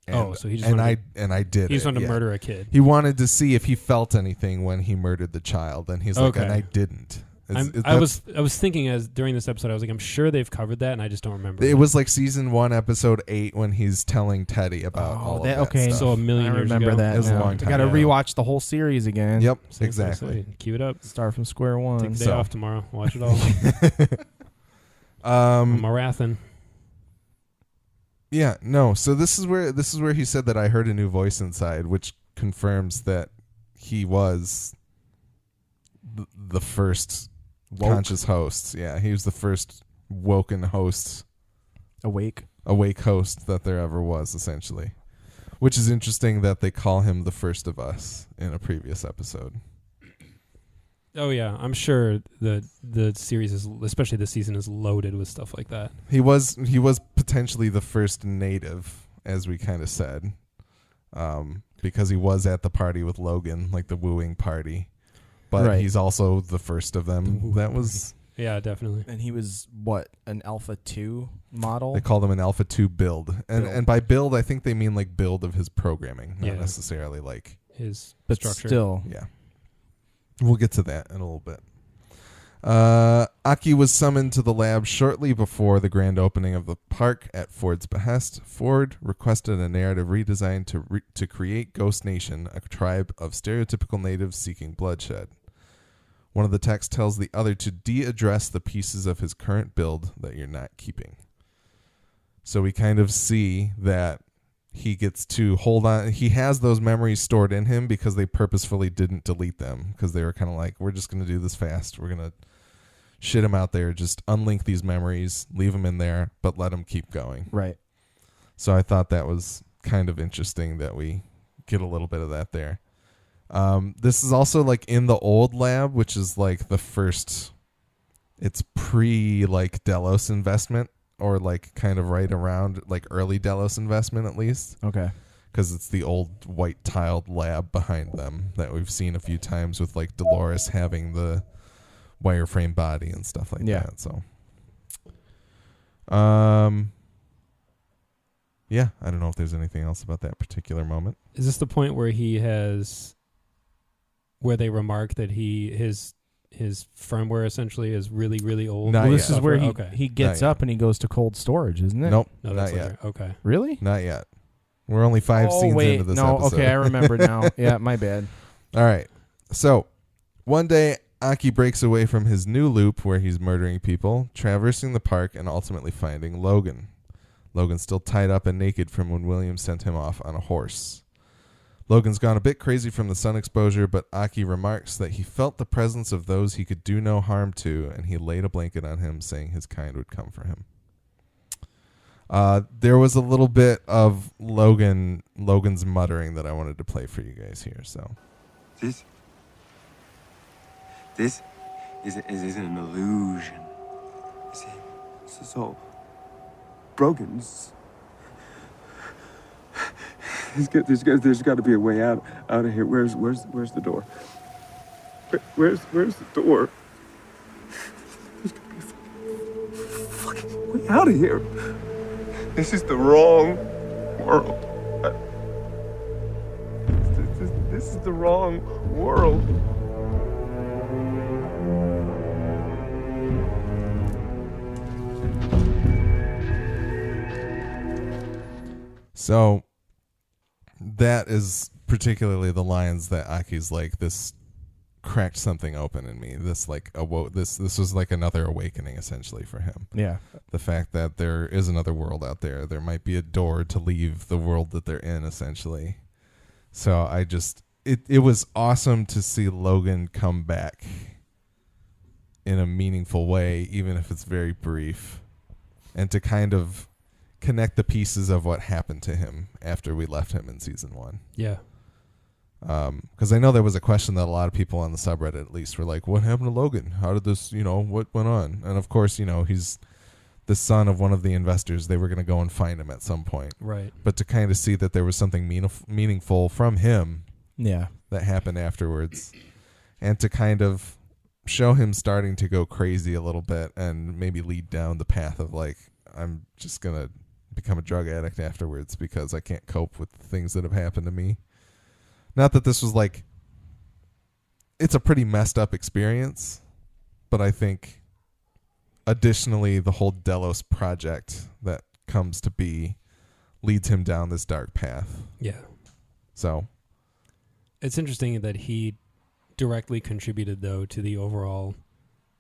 And, so he just I did. He just wanted to murder a kid. He wanted to see if he felt anything when he murdered the child, and he's like, and I didn't. I was thinking as during this episode, I was like, I'm sure they've covered that, and I just don't remember. It was like season 1, episode 8, when he's telling Teddy about all of that. Okay, stuff. So a million years ago. I remember that. It was a long time. I got to rewatch the whole series again. Yep, exactly. Cue it up. Start from square one. Take the day off tomorrow. Watch it all. Marathon. Yeah, no. So this is where he said that I heard a new voice inside, which confirms that he was the first conscious host. Yeah, he was the first woken host, awake host that there ever was, essentially. Which is interesting that they call him the first of us in a previous episode. Oh yeah, I'm sure the series is, especially this season, is loaded with stuff like that. He was potentially the first native, as we kind of said, because he was at the party with Logan, like the wooing party. But he's also the first of them. That was definitely. And he was an Alpha 2 model. They called him an Alpha 2 build, and by build I think they mean like build of his programming, not necessarily like his structure. Still, yeah. We'll get to that in a little bit. Aki was summoned to the lab shortly before the grand opening of the park at Ford's behest. Ford requested a narrative redesign to create Ghost Nation, a tribe of stereotypical natives seeking bloodshed. One of the techs tells the other to de-address the pieces of his current build that you're not keeping. So we kind of see that he gets to hold on. He has those memories stored in him because they purposefully didn't delete them, because they were kind of like, we're just going to do this fast. We're going to shit him out there, just unlink these memories, leave them in there, but let him keep going. Right. So I thought that was kind of interesting that we get a little bit of that there. This is also like in the old lab, which is like the first, it's pre like Delos investment, or like kind of right around like early Delos investment at least. Okay. Because it's the old white tiled lab behind them that we've seen a few times with like Dolores having the wireframe body and stuff like that. So, yeah, I don't know if there's anything else about that particular moment. Is this the point where where they remark that his firmware essentially is really, really old? Well, this is where he gets up and he goes to cold storage, isn't it? Nope, no, not yet. Okay. Really? Not yet. We're only 5 scenes into this episode. Okay, I remember now. Yeah, my bad. All right. So, one day, Aki breaks away from his new loop where he's murdering people, traversing the park, and ultimately finding Logan. Logan's still tied up and naked from when William sent him off on a horse. Logan's gone a bit crazy from the sun exposure, but Aki remarks that he felt the presence of those he could do no harm to, and he laid a blanket on him, saying his kind would come for him. There was a little bit of Logan's muttering that I wanted to play for you guys here. So, this is an illusion. See, so Brogan's. There's got to be a way out of here. Where's the door? Where's the door? There's got to be a fucking way out of here. This is the wrong world. This is the wrong world. So that is particularly the lines that Aki's like, this cracked something open in me. This like this was like another awakening essentially for him. Yeah. The fact that there is another world out there. There might be a door to leave the world that they're in essentially. So it was awesome to see Logan come back in a meaningful way, even if it's very brief, and to kind of connect the pieces of what happened to him after we left him in season 1. Yeah. Because I know there was a question that a lot of people on the subreddit at least were like, what happened to Logan? How did this, what went on? And of course, he's the son of one of the investors. They were going to go and find him at some point. Right. But to kind of see that there was something meaningful from him that happened afterwards, and to kind of show him starting to go crazy a little bit and maybe lead down the path of like, I'm just going to become a drug addict afterwards because I can't cope with the things that have happened to me. Not that this was like, it's a pretty messed up experience, but I think additionally the whole Delos project that comes to be leads him down this dark path. Yeah. So it's interesting that he directly contributed though to the overall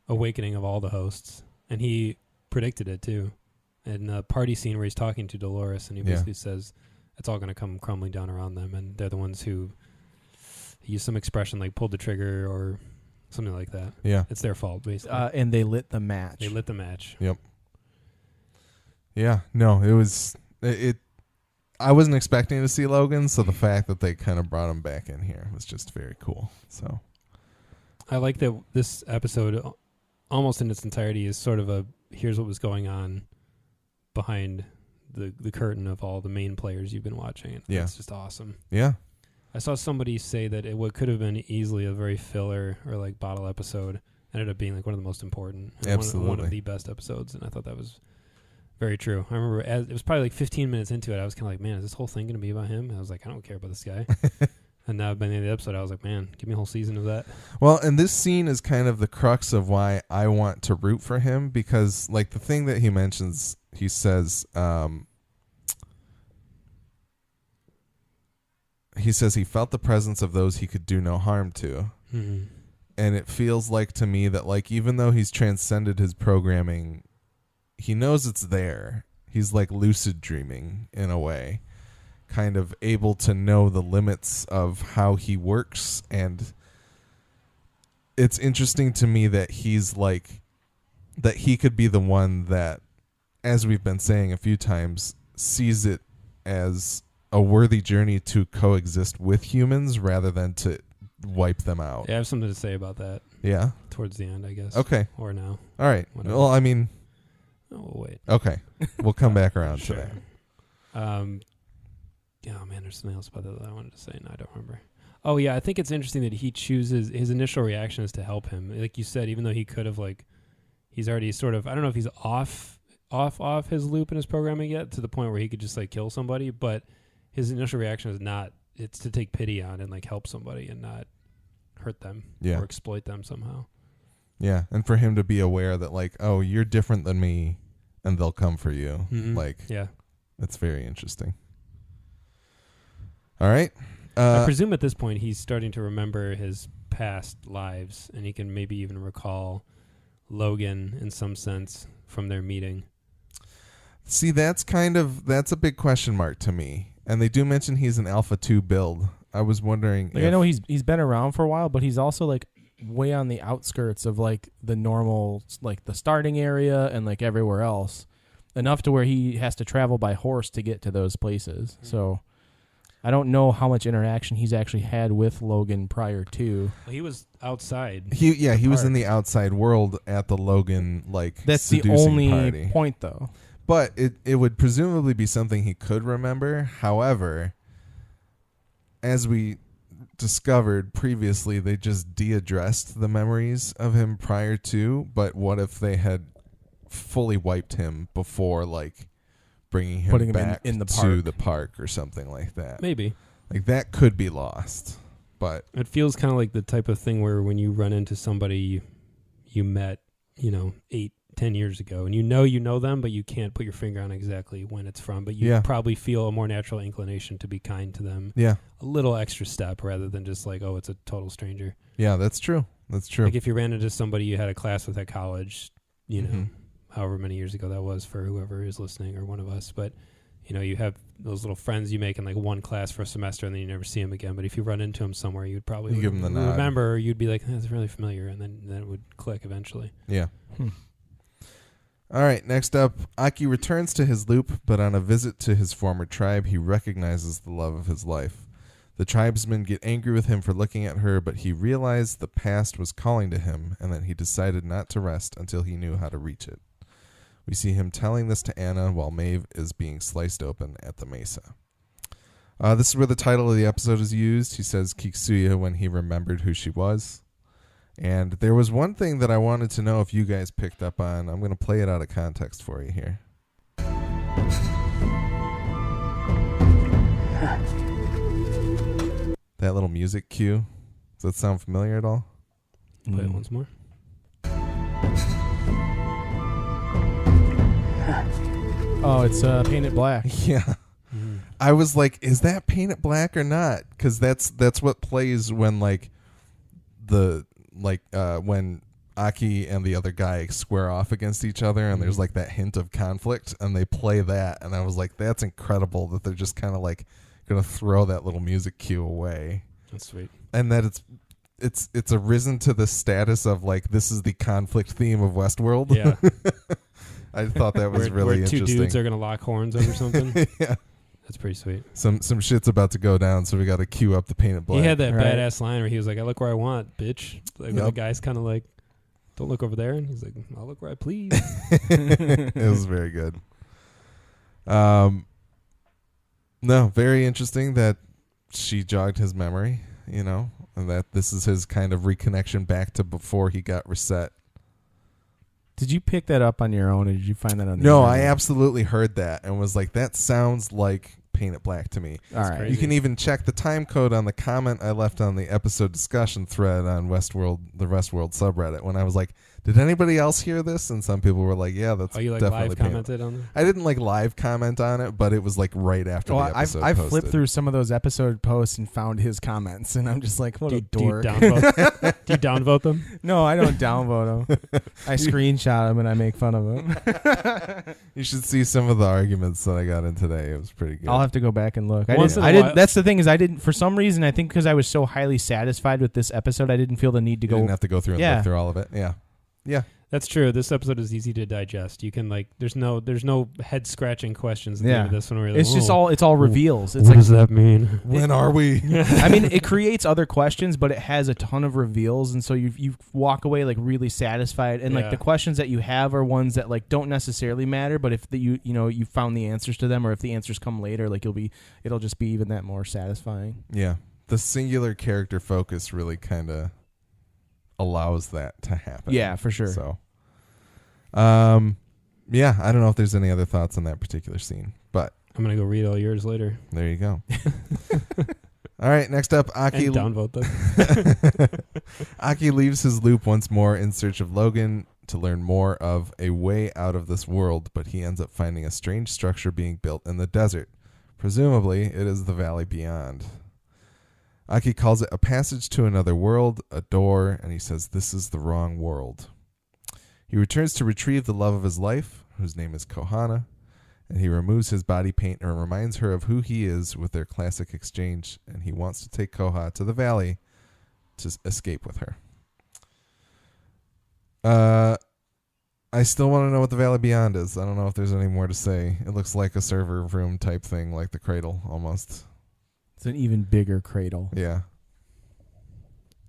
awakening of all the hosts, and he predicted it too. In the party scene where he's talking to Dolores, and he basically says it's all going to come crumbling down around them, and they're the ones who use some expression like pulled the trigger or something like that. Yeah. It's their fault, basically. And they lit the match. Yep. Yeah. No, it was... I wasn't expecting to see Logan, so the fact that they kind of brought him back in here was just very cool. So I like that this episode, almost in its entirety, is sort of a here's what was going on behind the curtain of all the main players you've been watching. Yeah. It's just awesome. Yeah. I saw somebody say that what could have been easily a very filler or like bottle episode ended up being like one of the most important. Absolutely. One of the best episodes, and I thought that was very true. I remember it was probably like 15 minutes into it, I was kind of like, man, is this whole thing going to be about him? And I was like, I don't care about this guy. And now by the end of the episode, I was like, man, give me a whole season of that. Well, and this scene is kind of the crux of why I want to root for him, because like the thing that he mentions, he says he felt the presence of those he could do no harm to. Mm-hmm. And it feels like to me that like even though he's transcended his programming, he knows it's there. He's like lucid dreaming in a way, kind of able to know the limits of how he works. And it's interesting to me that he's like, that he could be the one that, as we've been saying a few times, sees it as a worthy journey to coexist with humans rather than to wipe them out. Yeah, I have something to say about that. Yeah. Towards the end, I guess. Okay. Or now. All right. Whatever. Well, I mean. Oh, we'll wait. Okay. We'll come back around sure. to that. Yeah, oh man, there's something else about that I wanted to say, and I don't remember. Oh yeah, I think it's interesting that he chooses, his initial reaction is to help him. Like you said, even though he could have like, he's already sort of, I don't know if he's off his loop in his programming yet to the point where he could just like kill somebody, but his initial reaction is not, it's to take pity on and like help somebody and not hurt them or exploit them somehow. Yeah, and for him to be aware that like, oh, you're different than me and they'll come for you. Mm-hmm. Like, yeah, that's very interesting. All right. I presume at this point he's starting to remember his past lives and he can maybe even recall Logan in some sense from their meeting. See, that's a big question mark to me. And they do mention he's an Alpha 2 build. I was wondering. Like, I know he's been around for a while, but he's also like way on the outskirts of like the normal, like the starting area and like everywhere else, enough to where he has to travel by horse to get to those places. Mm-hmm. So I don't know how much interaction he's actually had with Logan prior to. Well, he was outside. He was in the outside world at the Logan like. That's the only party. Point, though. But it would presumably be something he could remember. However, as we discovered previously, they just de-addressed the memories of him prior to. But what if they had fully wiped him before, like, bringing him back in the to the park or something like that? Maybe. Like, that could be lost. But it feels kind of like the type of thing where when you run into somebody you met, 8-10 years ago, and you know them, but you can't put your finger on exactly when it's from, but you probably feel a more natural inclination to be kind to them. Yeah. A little extra step rather than just like, oh, it's a total stranger. Yeah, that's true. That's true. Like if you ran into somebody you had a class with at college, however many years ago that was for whoever is listening or one of us, but you have those little friends you make in like one class for a semester and then you never see them again. But if you run into them somewhere, you'd probably give them the nod. Remember, you'd be like, that's really familiar. And then it would click eventually. Yeah. All right, next up, Aki returns to his loop, but on a visit to his former tribe, he recognizes the love of his life. The tribesmen get angry with him for looking at her, but he realized the past was calling to him and that he decided not to rest until he knew how to reach it. We see him telling this to Anna while Maeve is being sliced open at the Mesa. This is where the title of the episode is used. He says Kiksuya when he remembered who she was. And there was one thing that I wanted to know if you guys picked up on. I'm going to play it out of context for you here. That little music cue. Does that sound familiar at all? Play it once more. Oh, it's Painted Black. Yeah. Mm-hmm. I was like, is that Painted Black or not? Because that's what plays when like when Aki and the other guy square off against each other and there's like that hint of conflict and they play that, and I was like, that's incredible that they're just kind of like gonna throw that little music cue away. That's sweet. And that it's arisen to the status of like, this is the conflict theme of Westworld. Yeah. I thought that was really where two interesting. dudes are gonna lock horns over something. Yeah. That's pretty sweet. Some shit's about to go down, so we got to cue up the painted black. He had that badass line where he was like, "I look where I want, bitch." Like Yep. the guy's kind of like, "Don't look over there," and he's like, "I'll look where I please." It was very good. No, very interesting that she jogged his memory, you know, and that this is his kind of reconnection back to before he got reset. Did you pick that up on your own, or did you find that on the No, internet? I absolutely heard that and was like, that sounds like Paint It Black to me. All right. You can even check the time code on the comment I left on the episode discussion thread on the Westworld subreddit when I was like, did anybody else hear this? And some people were like, yeah, that's you like definitely live Paint It. commented on that? I didn't like live comment on it, but it was like right after the episode I've posted. flipped through some of those episode posts and found his comments, and I'm just like, what a dork. Do you downvote them? No, I don't downvote them. I screenshot them and I make fun of them. You should see some of the arguments that I got in today. It was pretty good. I'll have to go back and look. Once in a I while- didn't. That's the thing is I didn't. For some reason, I think because I was so highly satisfied with this episode, I didn't feel the need to You go. didn't have to go through and look through all of it. Yeah. Yeah. That's true. This episode is easy to digest. You can like, there's no head scratching questions at the end of this one. Where you're It's like, just "Whoa, it's all reveals. It's what like, does that mean? When are we? I mean, it creates other questions, but it has a ton of reveals, and so you walk away like really satisfied. And like Yeah. the questions that you have are ones that like don't necessarily matter, but if you found the answers to them, or if the answers come later, like it'll just be even that more satisfying. Yeah. The singular character focus really kind of allows that to happen. Yeah, for sure. So, yeah, I don't know if there's any other thoughts on that particular scene, but I'm gonna go read all yours later there you go. All right, next up, Aki. and downvote them. Aki leaves his loop once more in search of Logan to learn more of a way out of this world, but he ends up finding a strange structure being built in the desert. Presumably, it is the valley beyond. Aki calls it a passage to another world, a door, and he says this is the wrong world. He returns to retrieve the love of his life, whose name is Kohana, and he removes his body paint and reminds her of who he is with their classic exchange, and he wants to take Koha to the valley to escape with her. I still want to know what the valley beyond is. I don't know if there's any more to say. It looks like a server room type thing, like the cradle almost. It's an even bigger cradle. Yeah.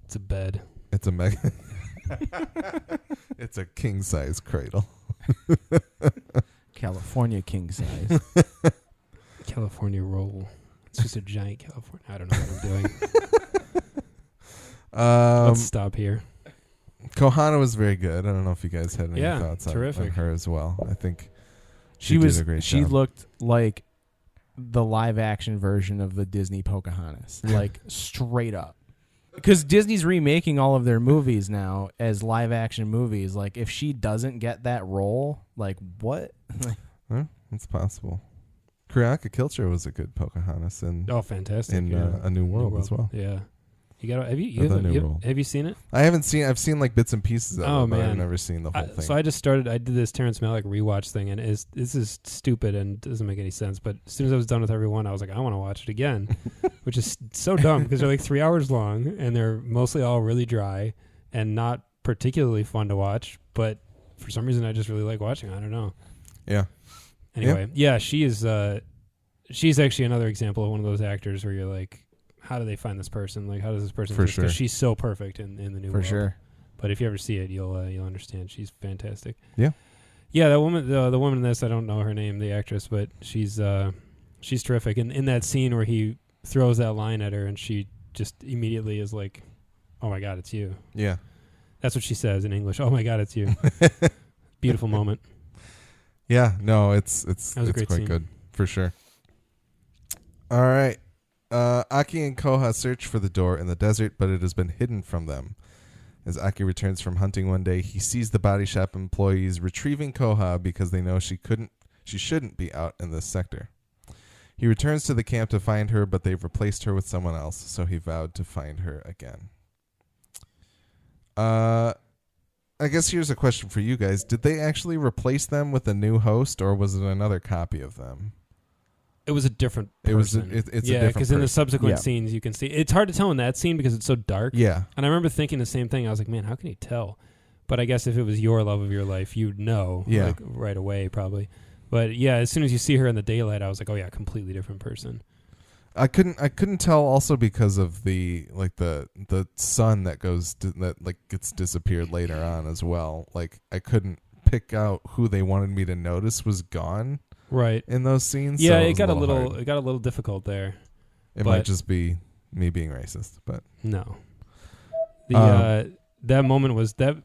It's a bed. It's a mega. It's a king size cradle. California king size. California roll. It's just a giant California. I don't know what I'm doing. Let's stop here. Kohana was very good. I don't know if you guys had any thoughts on terrific. her as well. I think She did a great She job. looked like the live action version of the Disney Pocahontas, like straight up. Because Disney's remaking all of their movies now as live action movies. Like, if she doesn't get that role, like, what? It's possible. Akecheta was a good Pocahontas in Fantastic! in A New World as well. Yeah, you got. Have you seen it? I haven't seen. I've seen like bits and pieces of it, but man. I've never seen the whole thing. So I just started. I did this Terrence Malick rewatch thing, and this is stupid and doesn't make any sense. But as soon as I was done with everyone, I was like, I want to watch it again, which is so dumb because they're like 3 hours long and they're mostly all really dry and not particularly fun to watch. But for some reason, I just really like watching. I don't know. Yeah. Anyway, she is. She's actually another example of one of those actors where you're like, how do they find this person? Like, how does this person? For sure. Because she's so perfect in the new world. For sure. But if you ever see it, you'll understand. She's fantastic. Yeah. Yeah, that woman, the woman in this, I don't know her name, the actress, but she's terrific. And in that scene where he throws that line at her, and she just immediately is like, "Oh my God, it's you." Yeah. That's what she says in English. "Oh my God, it's you." Beautiful moment. Yeah. No, it's a great quite scene. good for sure. All right. Aki and Koha search for the door in the desert, but it has been hidden from them. As Aki returns from hunting one day, he sees the body shop employees retrieving Koha because they know she shouldn't be out in this sector. He returns to the camp to find her, but they've replaced her with someone else, so he vowed to find her again. I guess here's a question for you guys. Did they actually replace them with a new host, or was it another copy of them? It was a different person. It's a different because in the person. subsequent scenes you can see. It's hard to tell in that scene because it's so dark. Yeah. And I remember thinking the same thing. I was like, man, how can you tell? But I guess if it was your love of your life, you'd know like, right away probably. But yeah, as soon as you see her in the daylight, I was like, oh yeah, completely different person. I couldn't tell also because of the sun that gets disappeared later on as well. Like I couldn't pick out who they wanted me to notice was gone right in those scenes. Yeah, so it got a little difficult there. It might just be me being racist, but no. That moment was that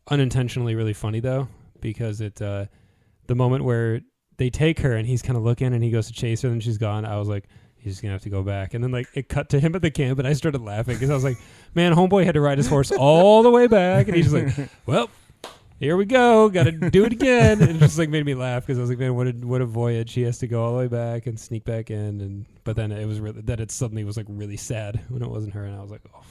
unintentionally really funny though, because it the moment where they take her and he's kind of looking and he goes to chase her and she's gone. I was like, he's just gonna have to go back. And then like it cut to him at the camp and I started laughing because I was like, man, homeboy had to ride his horse all the way back, and he's just like, well, here we go, gotta do it again. And it just like made me laugh because I was like, man, what a voyage. He has to go all the way back and sneak back in, but then it was really that it suddenly was like really sad when it wasn't her, and I was like, oh.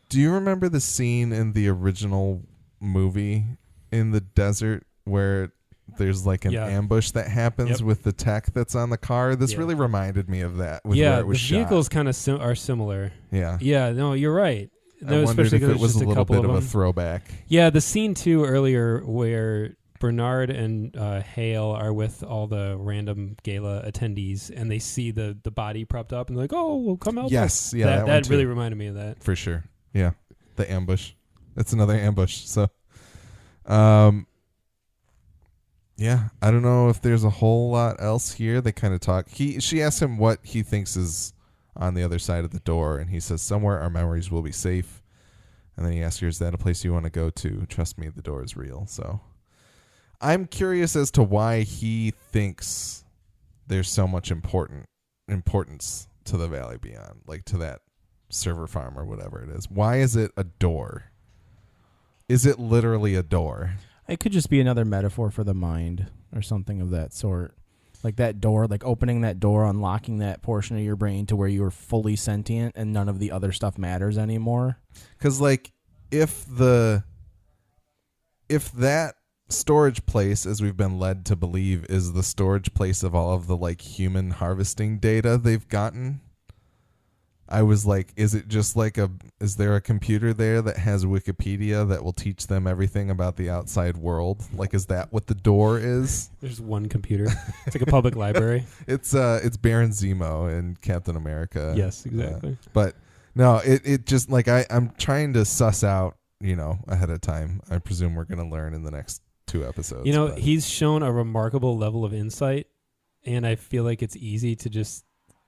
Do you remember the scene in the original movie in the desert where there's like an ambush that happens with the tech that's on the car? This really reminded me of that. With where it was the vehicles kind of are similar. Yeah. Yeah, no, you're right. No, I wondered if it was a little bit of a throwback. Yeah, the scene too earlier where Bernard and Hale are with all the random gala attendees and they see the body propped up and they're like, oh, we'll come out. Yes, yeah, that really reminded me of that. For sure. Yeah, the ambush. That's another ambush. So, yeah, I don't know if there's a whole lot else here. They kind of talk. She asks him what he thinks is on the other side of the door, and he says, somewhere our memories will be safe. And then he asks her, is that a place you want to go to? Trust me, the door is real. So, I'm curious as to why he thinks there's so much importance to the Valley Beyond, like to that server farm or whatever it is. Why is it a door? Is it literally a door? It could just be another metaphor for the mind or something of that sort. Like that door, like opening that door, unlocking that portion of your brain to where you are fully sentient and none of the other stuff matters anymore. Because like if that storage place, as we've been led to believe, is the storage place of all of the like human harvesting data they've gotten, I was like, is there a computer there that has Wikipedia that will teach them everything about the outside world? Like, is that what the door is? There's one computer. It's like a public library. It's Baron Zemo in Captain America. Yes, exactly. But no, it just like I'm trying to suss out, ahead of time. I presume we're going to learn in the next 2 episodes. He's shown a remarkable level of insight, and I feel like it's easy to just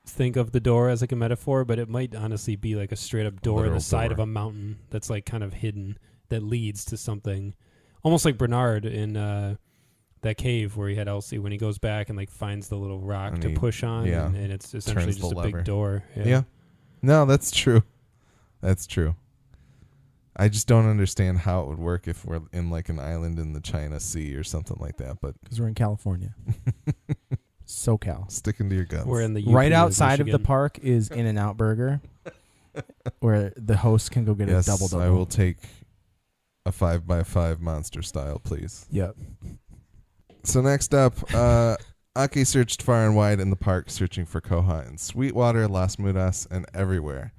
think of the door as like a metaphor, but it might honestly be like a straight up door in the side of a mountain that's like kind of hidden that leads to something, almost like Bernard in that cave where he had Elsie when he goes back and like finds the little rock and to push on, and it's essentially just a big door. Yeah. No, that's true. That's true. I just don't understand how it would work if we're in like an island in the China Sea or something like that, but because we're in California. SoCal. Sticking to your guns. We're in the right outside of the park is In-N-Out Burger, where the host can go get a double. I will take a 5x5 monster style, please. Yep. So next up, Aki searched far and wide in the park, searching for Koha in Sweetwater, Las Mudas, and everywhere.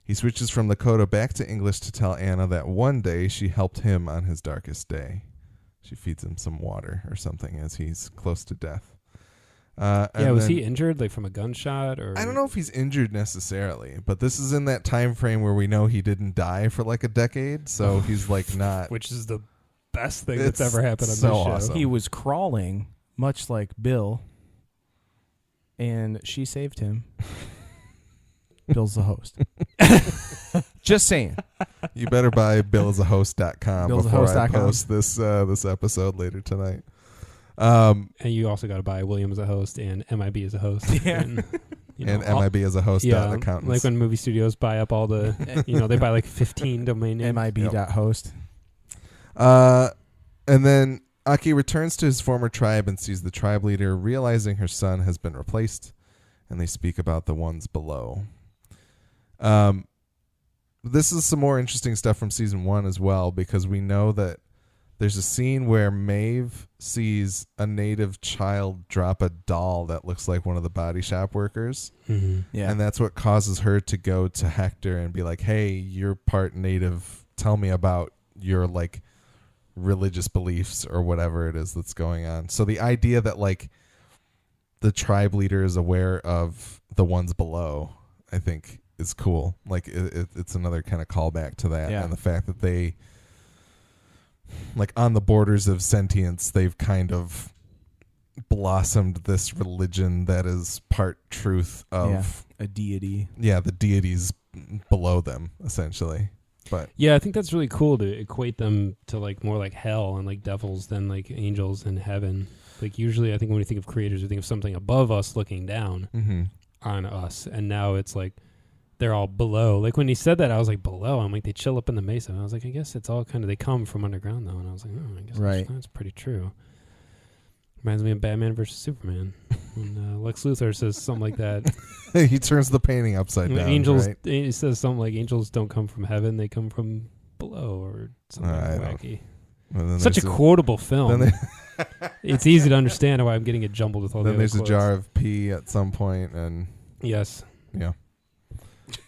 He switches from Lakota back to English to tell Anna that one day she helped him on his darkest day. She feeds him some water or something as he's close to death. Was he injured, like from a gunshot, or I don't know if he's injured necessarily, but this is in that time frame where we know he didn't die for like a decade, so he's like not. Which is the best thing that's ever happened on so this show. Awesome. He was crawling, much like Bill, and she saved him. Bill's the host. Just saying. You better buy billisahost.com before I post this episode later tonight. And you also got to buy William as a host and MIB as a host. Yeah. And, MIB as a host. Accountants. Like when movie studios buy up all the, they buy like 15 domain names. MIB.host. And then Aki returns to his former tribe and sees the tribe leader, realizing her son has been replaced, and they speak about the ones below. This is some more interesting stuff from season 1 as well, because we know that there's a scene where Maeve sees a native child drop a doll that looks like one of the body shop workers. Mm-hmm. Yeah. And that's what causes her to go to Hector and be like, hey, you're part native. Tell me about your like religious beliefs or whatever it is that's going on. So the idea that like the tribe leader is aware of the ones below, I think is cool. Like it's another kind of callback to that, and the fact that they, like on the borders of sentience, they've kind of blossomed this religion that is part truth of a deity. Yeah, the deities below them, essentially. But yeah, I think that's really cool to equate them to like more like hell and like devils than like angels in heaven. Like usually I think when we think of creators, we think of something above us looking down on us. And now it's like they're all below. Like when he said that, I was like, below? I'm like, they chill up in the Mesa. And I was like, I guess it's all kind of, they come from underground though. And I was like, oh, I guess that's pretty true. Reminds me of Batman versus Superman. When Lex Luthor says something like that. He turns the painting upside down. Angels, right? He says something like angels don't come from heaven, they come from below, or something wacky. Such a quotable film. It's easy to understand why I'm getting it jumbled with all the other quotes. Then there's a jar of pee at some point, and yes. Yeah.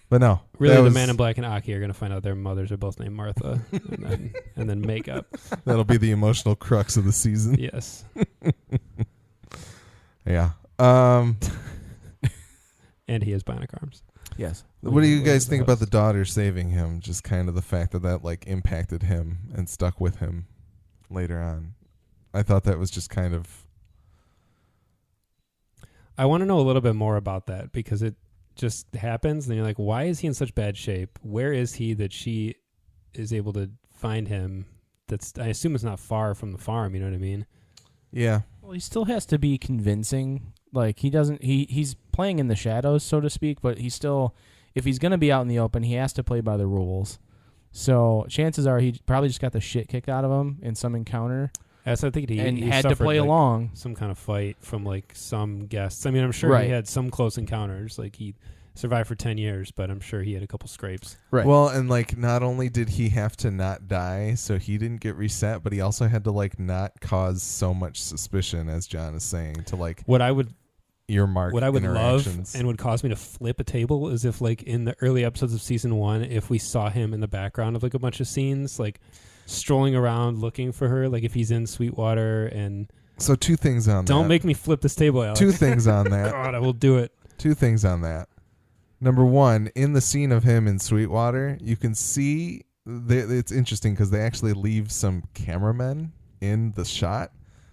But no. Really, the Man in Black and Aki are going to find out their mothers are both named Martha, and then make up. That'll be the emotional crux of the season. Yes. Yeah. And he has bionic arms. Yes. What do you guys think about the daughter saving him? Just kind of the fact that like impacted him and stuck with him later on. I thought that was just kind of... I want to know a little bit more about that, because it just happens and you're like, why is he in such bad shape? Where is he that she is able to find him? I assume it's not far from the farm, you know what I mean? Yeah. Well, he still has to be convincing. Like he's playing in the shadows, so to speak, but he's still, if he's going to be out in the open, he has to play by the rules. So chances are he probably just got the shit kicked out of him in some encounter. Yes, I think he had to play along. Some kind of fight from like some guests. I mean, I'm sure he had some close encounters. Like he survived for 10 years, but I'm sure he had a couple scrapes. Right. Well, and like not only did he have to not die, so he didn't get reset, but he also had to like not cause so much suspicion, as John is saying, to like earmark what I would love interactions. And would cause me to flip a table is if like in the early episodes of season 1, if we saw him in the background of like a bunch of scenes, like strolling around looking for her, like if he's in Sweetwater. And so two things on that. Don't make me flip this table, Alex. Two things on that. God, I will do it. Two things on that. Number one, in the scene of him in Sweetwater, you can see it's interesting because they actually leave some cameramen in the shot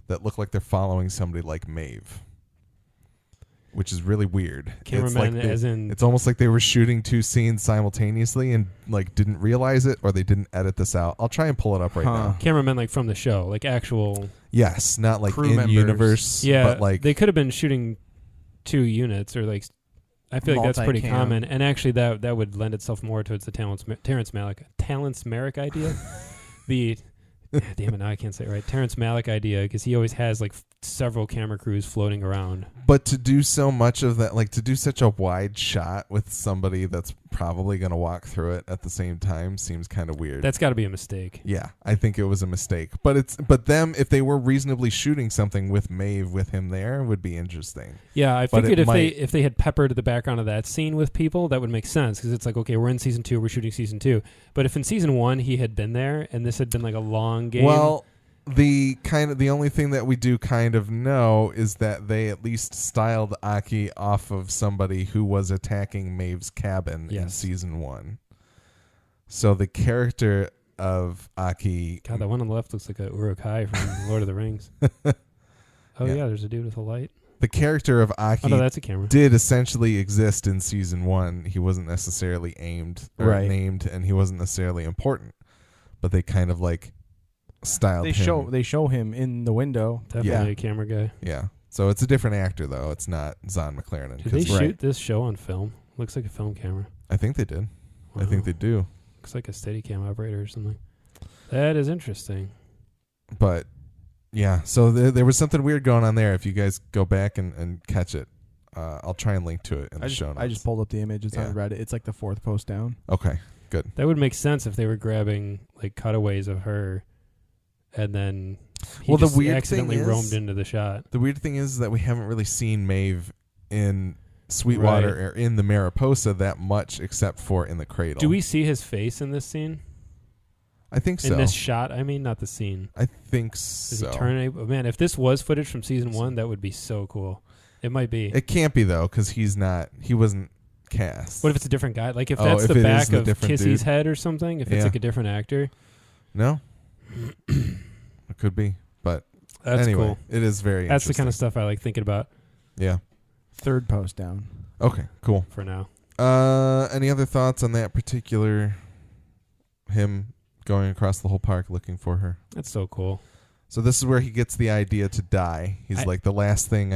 that look like they're following somebody like Maeve, which is really weird. Cameramen, as in, it's almost like they were shooting two scenes simultaneously and like didn't realize it, or they didn't edit this out. I'll try and pull it up right now. Cameramen like from the show, like actual. Yes, not like crew in members. universe. Yeah, but like they could have been shooting 2 units or like. I feel like that's pretty common, and actually that would lend itself more towards the Terrence Malick idea. Damn it, now I can't say it right. Terrence Malick idea, because he always has like several camera crews floating around. But to do so much of that, like to do such a wide shot with somebody that's probably going to walk through it at the same time seems kind of weird. That's got to be a mistake. Yeah, I think it was a mistake. But them, if they were reasonably shooting something with Maeve with him there, would be interesting. Yeah, I figured if they had peppered the background of that scene with people, that would make sense, because it's like, okay, we're in season 2, we're shooting season 2. But if in season 1 he had been there and this had been like a long game. Well, the only thing that we do kind of know is that they at least styled Aki off of somebody who was attacking Maeve's cabin in season 1. So the character of Aki... God, that one on the left looks like a Uruk-hai from Lord of the Rings. Oh, yeah, there's a dude with a light. The character of Aki that's a camera. Did essentially exist in season 1. He wasn't necessarily named, and he wasn't necessarily important. But they kind of like... styled him. They show him in the window. Definitely a camera guy. Yeah. So it's a different actor though. It's not Zahn McLaren. Did they shoot this show on film? Looks like a film camera. I think they did. Wow. I think they do. Looks like a Steadicam operator or something. That is interesting. But yeah, so there was something weird going on there. If you guys go back and catch it, I'll try and link to it in the show notes. I just pulled up the image. It's on Reddit. It's like the 4th post down. Okay, good. That would make sense if they were grabbing like cutaways of her. And then he just accidentally roamed into the shot. The weird thing is that we haven't really seen Maeve in Sweetwater or in the Mariposa that much, except for in the cradle. Do we see his face in this scene? I think so. In this shot, I mean, not the scene. I think so. Does he turn man, if this was footage from season 1, that would be so cool. It might be. It can't be, though, because he wasn't cast. What if it's a different guy? Like, if that's the back of Kissy's dude? head or something? If it's like a different actor? No. It could be, but that's anyway, cool. it is very That's the kind of stuff I like thinking about. Yeah. Third post down. Okay, cool. For now. Any other thoughts on that particular him going across the whole park looking for her? That's so cool. So this is where he gets the idea to die. He's like, the last place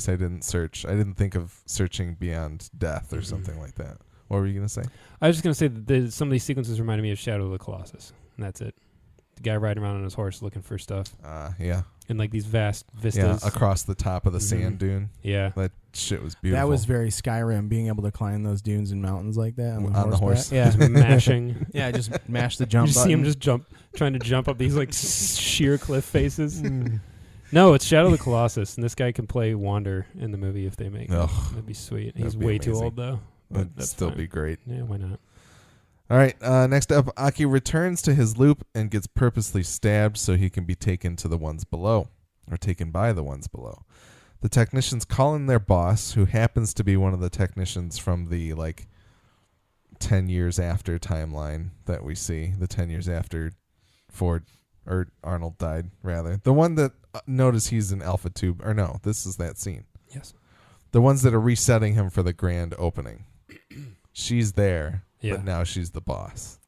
I didn't search. I didn't think of searching beyond death or something like that. What were you going to say? I was just going to say that some of these sequences reminded me of Shadow of the Colossus. And that's it. The guy riding around on his horse looking for stuff. Yeah. In like these vast vistas. Yeah, across the top of the sand dune. Yeah. That shit was beautiful. That was very Skyrim, being able to climb those dunes and mountains like that on the horse. Yeah. Just mashing. Yeah, just mash the jump button. See him just trying to jump up these like sheer cliff faces. No, it's Shadow of the Colossus, and this guy can play Wander in the movie if they make it. That'd be sweet. He's way too old, though. That'd still be great. Yeah, why not? All right, next up, Aki returns to his loop and gets purposely stabbed so he can be taken to the ones below, or taken by the ones below. The technicians call in their boss, who happens to be one of the technicians from the, 10 years after timeline that we see, the 10 years after Arnold died, rather. The one that notice he's an alpha tube, or no, this is that scene. Yes. The ones that are resetting him for the grand opening. She's there. Yeah. But now she's the boss.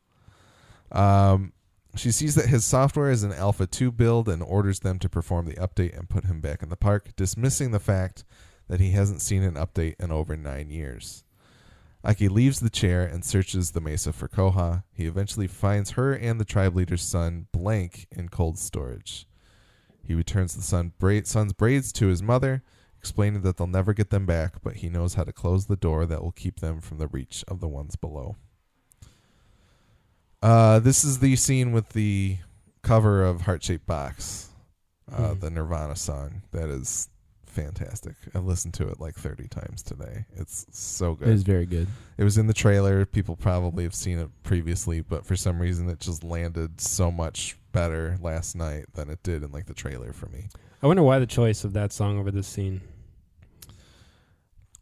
She sees that his software is an Alpha 2 build and orders them to perform the update and put him back in the park, dismissing the fact that he hasn't seen an update in over 9 years. Aki leaves the chair and searches the Mesa for Koha. He eventually finds her and the tribe leader's son blank in cold storage. He returns the son's braids to his mother, explaining that they'll never get them back, but he knows how to close the door that will keep them from the reach of the ones below. This is the scene with the cover of Heart-Shaped Box, the Nirvana song. That is fantastic. I've listened to it 30 times today. It's so good. It is very good. It was in the trailer. People probably have seen it previously, but for some reason it just landed so much better last night than it did in the trailer for me. I wonder why the choice of that song over this scene.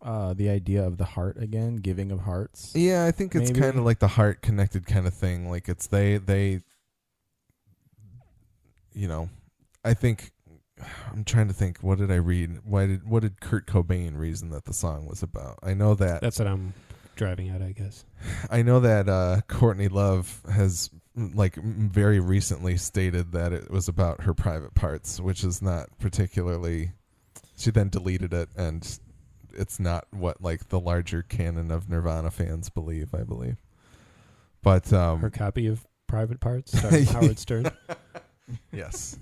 The idea of the heart again, giving of hearts. Yeah, I think it's kind of like the heart connected kind of thing. Like it's they I think I'm trying to think, what did I read? What did Kurt Cobain reason that the song was about? I know that's what I'm driving at, I guess. I know that Courtney Love has very recently stated that it was about her private parts, which is not particularly. She then deleted it, and it's not what the larger canon of Nirvana fans believe, I believe. But her copy of Private Parts starring Howard Stern. Yes,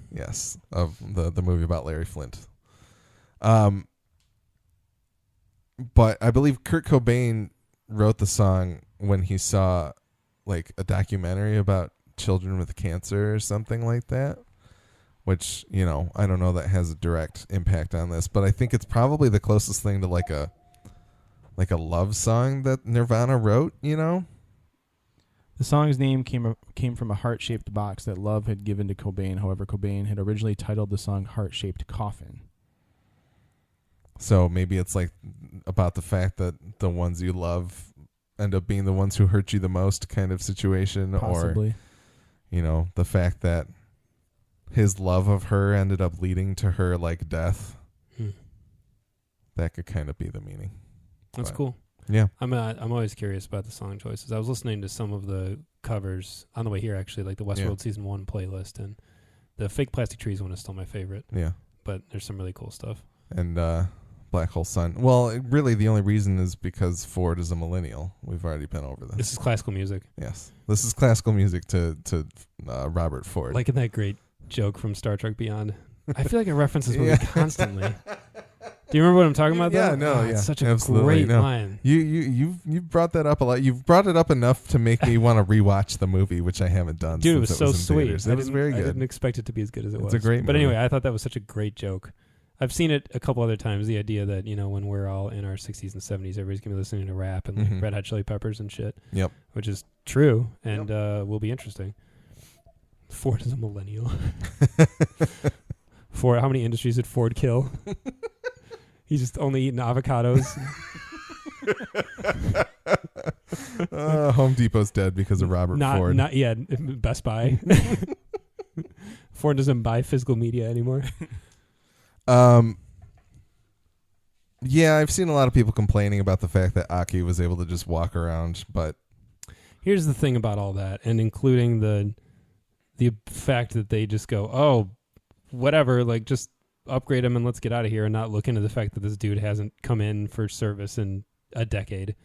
of the movie about Larry Flint. But I believe Kurt Cobain wrote the song when he saw a documentary about children with cancer or something like that, which, I don't know that has a direct impact on this, but I think it's probably the closest thing to a love song that Nirvana wrote, The song's name came from a heart-shaped box that Love had given to Cobain. However, Cobain had originally titled the song Heart-Shaped Coffin. So maybe it's about the fact that the ones you love end up being the ones who hurt you the most kind of situation. Possibly. Or, the fact that his love of her ended up leading to her death. That could kind of be the meaning. That's cool. Yeah. I'm always curious about the song choices. I was listening to some of the covers on the way here, actually, the Westworld Season 1 playlist, and the Fake Plastic Trees one is still my favorite. Yeah. But there's some really cool stuff. And Black Hole Sun. Well, really the only reason is because Ford is a millennial. We've already been over this. This is classical music. Yes. This is classical music to Robert Ford. Like in that great joke from Star Trek Beyond. I feel like I reference this movie constantly. Do you remember what I'm talking about? Yeah, no, It's such a great line. You've brought that up a lot. You've brought it up enough to make me want to rewatch the movie, which I haven't done. Dude, since it was so sweet. It was very good. I didn't expect it to be as good as it was. It's a great movie. But anyway, I thought that was such a great joke. I've seen it a couple other times. The idea that when we're all in our 60s and 70s, everybody's gonna be listening to rap and Red Hot Chili Peppers and shit. Yep. Which is true and will be interesting. Ford is a millennial. Ford, how many industries did Ford kill? He's just only eating avocados. Home Depot's dead because of Robert Ford. Best Buy. Ford doesn't buy physical media anymore. Yeah, I've seen a lot of people complaining about the fact that Aki was able to just walk around, but here's the thing about all that, and including the fact that they just go, oh, whatever, like just upgrade him and let's get out of here, and not look into the fact that this dude hasn't come in for service in a decade.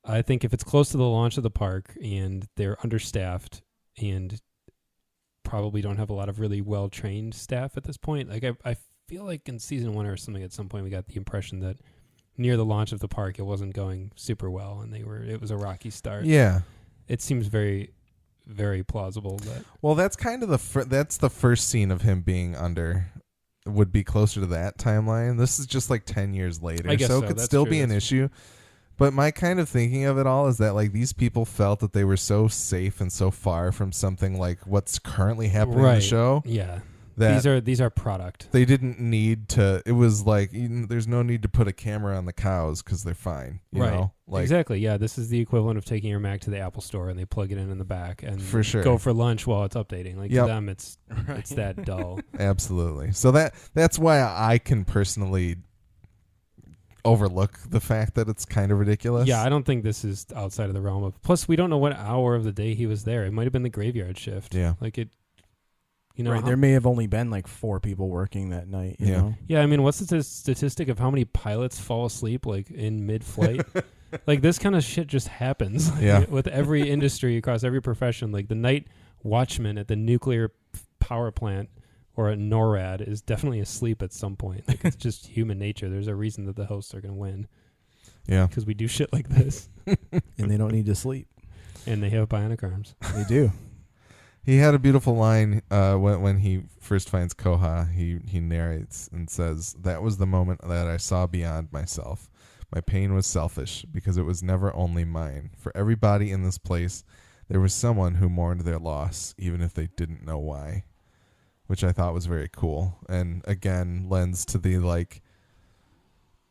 I think if it's close to the launch of the park and they're understaffed and probably don't have a lot of really well-trained staff at this point, like I feel like in season 1 or something at some point we got the impression that near the launch of the park it wasn't going super well and it was a rocky start. Yeah. It seems very, very plausible that. Well, that's kind of that's the first scene of him being under would be closer to that timeline. This is just like 10 years later. I guess so. It could That's still true. be an issue. But my kind of thinking of it all is that like these people felt that they were so safe and so far from something like what's currently happening in the show. Yeah. That these are product. They didn't need to. It was like there's no need to put a camera on the cows because they're fine. You know? Like, exactly. Yeah. This is the equivalent of taking your Mac to the Apple store and they plug it in the back and for sure go for lunch while it's updating. Like to them, it's that dull. Absolutely. So that's why I can personally overlook the fact that it's kind of ridiculous. Yeah, I don't think this is outside of the realm of. Plus, we don't know what hour of the day he was there. It might have been the graveyard shift. Yeah. Like it. You know, there may have only been like 4 people working that night. You know? Yeah, I mean, what's the statistic of how many pilots fall asleep like in mid-flight? Like this kind of shit just happens. Like, with every industry across every profession. Like the night watchman at the nuclear power plant or at NORAD is definitely asleep at some point. Like it's just human nature. There's a reason that the hosts are going to win. Yeah, because we do shit like this, and they don't need to sleep, and they have bionic arms. They do. He had a beautiful line when he first finds Koha. He narrates and says, "That was the moment that I saw beyond myself. My pain was selfish because it was never only mine. For everybody in this place, there was someone who mourned their loss, even if they didn't know why," which I thought was very cool. And again, lends to the like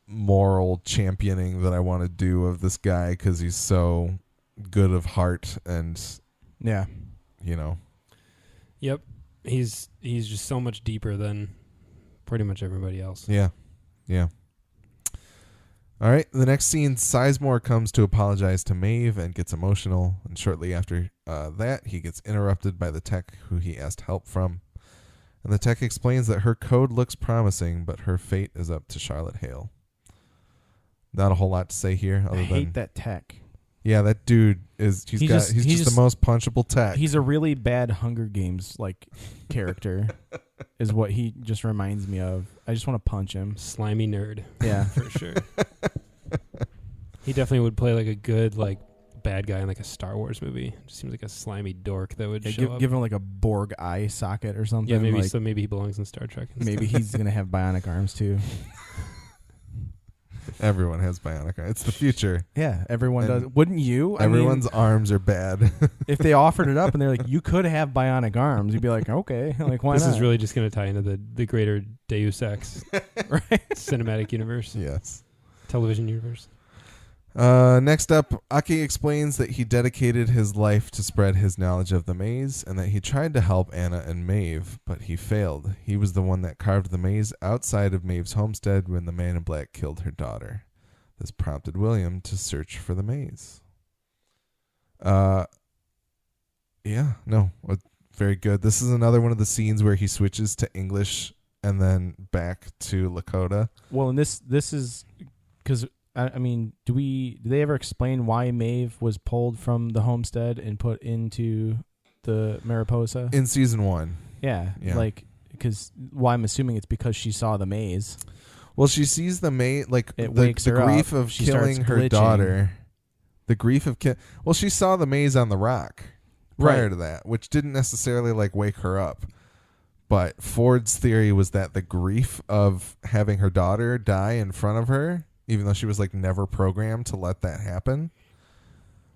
moral championing that I want to do of this guy because he's so good of heart and you know. Yep. He's just so much deeper than pretty much everybody else. Yeah. Yeah. All right. The next scene, Sizemore comes to apologize to Maeve and gets emotional. And shortly after that, he gets interrupted by the tech who he asked help from. And the tech explains that her code looks promising, but her fate is up to Charlotte Hale. Not a whole lot to say here. I hate that tech. Yeah, that dude is he's just the most punchable tech. He's a really bad Hunger Games like character is what he just reminds me of. I just want to punch him. Slimy nerd. Yeah, for sure. He definitely would play like a good like bad guy in like a Star Wars movie. Just seems like a slimy dork that would show up. Give him like a Borg eye socket or something. Yeah, maybe like, so. Maybe he belongs in Star Trek. Maybe he's gonna have bionic arms too. Everyone has bionic arms. It's the future. Yeah, everyone does. Wouldn't you? Everyone's arms are bad. If they offered it up and they're like, you could have bionic arms, you'd be like, okay, like why not? This is really just going to tie into the greater Deus Ex cinematic universe. Yes. Television universe. Next up, Aki explains that he dedicated his life to spread his knowledge of the maze and that he tried to help Anna and Maeve, but he failed. He was the one that carved the maze outside of Maeve's homestead when the man in black killed her daughter. This prompted William to search for the maze. Very good. This is another one of the scenes where he switches to English and then back to Lakota. Well, and this is because... I mean, do they ever explain why Maeve was pulled from the homestead and put into the Mariposa? In season 1. Yeah. Like, because, I'm assuming it's because she saw the maze. Well, she sees the maze, like, it the grief up. of killing her daughter. The grief of well, she saw the maze on the rock prior to that, which didn't necessarily, like, wake her up. But Ford's theory was that the grief of having her daughter die in front of her, even though she was like never programmed to let that happen,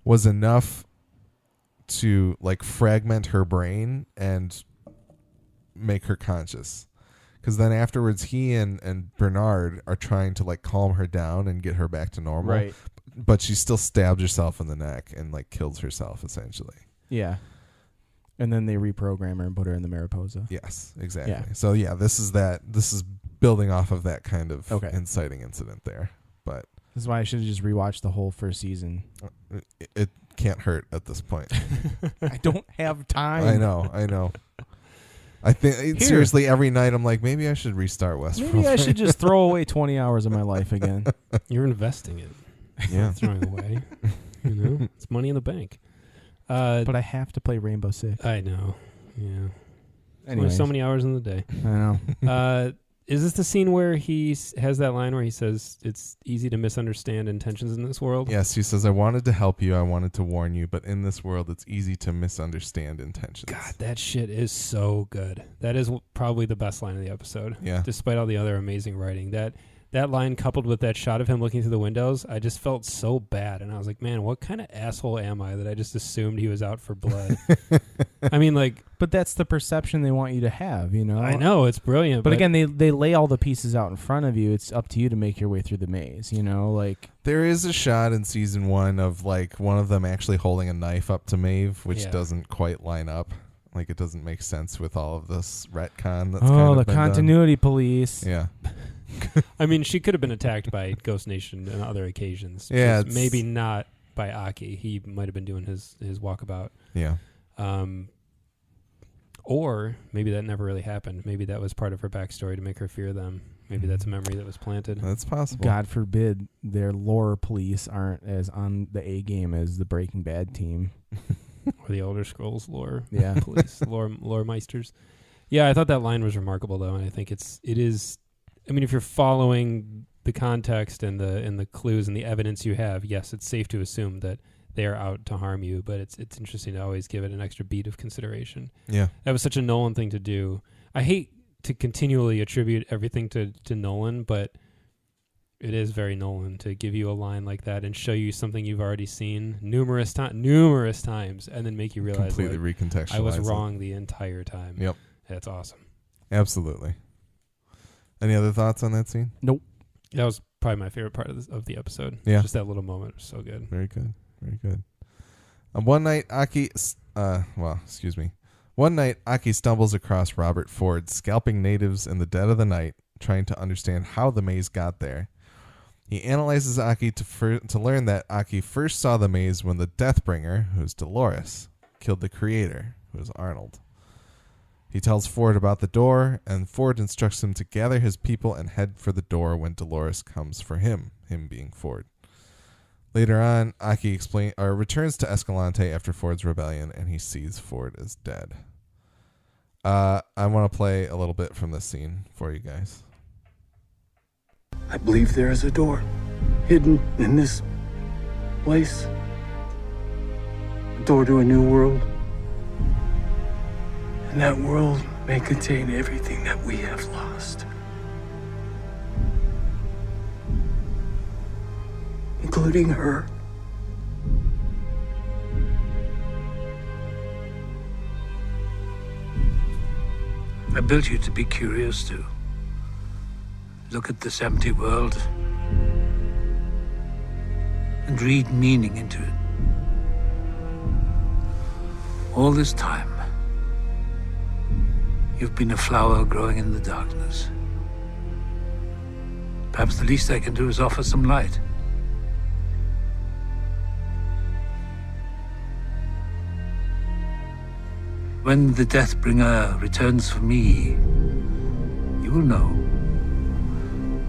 was enough to like fragment her brain and make her conscious. Because then afterwards, he and Bernard are trying to like calm her down and get her back to normal. Right. But she still stabbed herself in the neck and like kills herself essentially. Yeah. And then they reprogram her and put her in the Mariposa. Yes, exactly. Yeah. So yeah, this is building off of that kind of inciting incident there. But this is why I should have just rewatched the whole first season. It can't hurt at this point. I don't have time. I know. I think seriously every night I'm like, maybe I should restart Westworld. Maybe I should just throw away 20 hours of my life again. You're investing it. Yeah. Throwing away. You know, it's money in the bank. But I have to play Rainbow Six. I know. Yeah. Anyway, so many hours in the day. I know. Is this the scene where he has that line where he says it's easy to misunderstand intentions in this world? Yes, he says, I wanted to help you, I wanted to warn you, but in this world it's easy to misunderstand intentions. God, that shit is so good. That is probably the best line of the episode. Yeah. Despite all the other amazing writing. That line coupled with that shot of him looking through the windows, I just felt so bad. And I was like, man, what kind of asshole am I that I just assumed he was out for blood? I mean, like... But that's the perception they want you to have, you know? I know, it's brilliant. But again, they lay all the pieces out in front of you. It's up to you to make your way through the maze, you know? Like... There is a shot in season 1 of, like, one of them actually holding a knife up to Maeve, which doesn't quite line up. Like, it doesn't make sense with all of this retcon that's kind of the continuity police. Yeah. I mean, she could have been attacked by Ghost Nation on other occasions. Yeah, maybe not by Aki. He might have been doing his walkabout. Yeah. Or maybe that never really happened. Maybe that was part of her backstory to make her fear them. Maybe that's a memory that was planted. That's possible. God forbid their lore police aren't as on the A game as the Breaking Bad team. Or the Elder Scrolls lore police, lore meisters. Yeah, I thought that line was remarkable, though, and I think it is. I mean, if you're following the context and the clues and the evidence you have, yes, it's safe to assume that they are out to harm you. But it's interesting to always give it an extra beat of consideration. Yeah, that was such a Nolan thing to do. I hate to continually attribute everything to Nolan, but it is very Nolan to give you a line like that and show you something you've already seen numerous times, and then make you realize completely recontextualize. I was wrong the entire time. Yep, that's awesome. Absolutely. Any other thoughts on that scene? Nope. That was probably my favorite part of the episode. Yeah. Just that little moment was so good. Very good. Very good. One night, Aki stumbles across Robert Ford scalping natives in the dead of the night, trying to understand how the maze got there. He analyzes Aki to learn that Aki first saw the maze when the Deathbringer, who's Dolores, killed the creator, who is Arnold. He tells Ford about the door, and Ford instructs him to gather his people and head for the door when Dolores comes for him being Ford. Later on, Aki returns to Escalante after Ford's rebellion, and he sees Ford as dead. I want to play a little bit from this scene for you guys. I believe there is a door hidden in this place. A door to a new world. And that world may contain everything that we have lost. Including her. I built you to be curious, to look at this empty world and read meaning into it. All this time, you've been a flower growing in the darkness. Perhaps the least I can do is offer some light. When the Deathbringer returns for me, you will know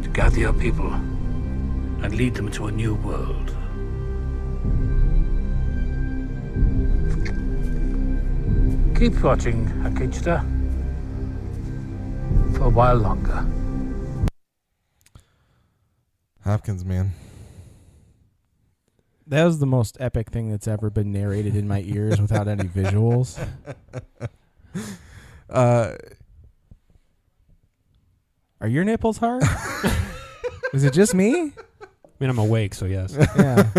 to gather your people and lead them to a new world. Keep watching, Akecheta, for a while longer. Hopkins, man. That was the most epic thing that's ever been narrated in my ears without any visuals. Are your nipples hard? Is it just me? mean, I'm awake, so yes. Yeah.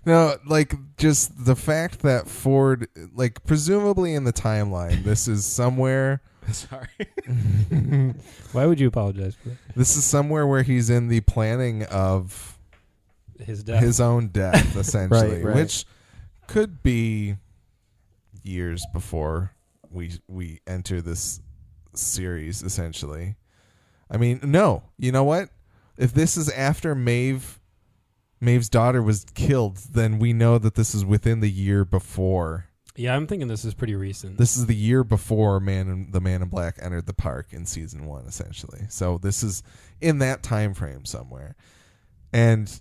No, like just the fact that Ford, like presumably in the timeline, this is somewhere. Sorry. Why would you apologize for that? This is somewhere where he's in the planning of His death. his own death, essentially, Right. which could be years before we enter this series, essentially. I mean, no. You know what? If this is after Maeve's daughter was killed, then we know that this is within the year before. Yeah, I'm thinking this is pretty recent. This is the year before the Man in Black entered the park in season 1, essentially. So this is in that time frame somewhere. And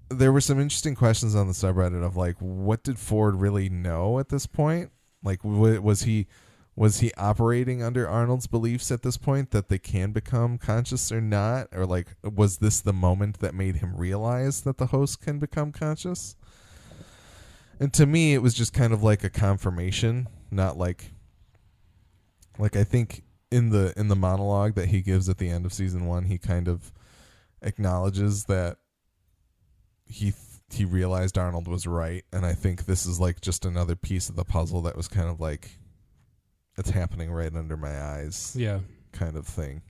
there were some interesting questions on the subreddit of like, what did Ford really know at this point? Like, was he operating under Arnold's beliefs at this point that they can become conscious or not? Or like, was this the moment that made him realize that the host can become conscious? And to me, it was just kind of like a confirmation, not like I think in the monologue that he gives at the end of season 1, he kind of acknowledges that he realized Arnold was right, and I think this is like just another piece of the puzzle that was kind of like, it's happening right under my eyes, Yeah. kind of thing.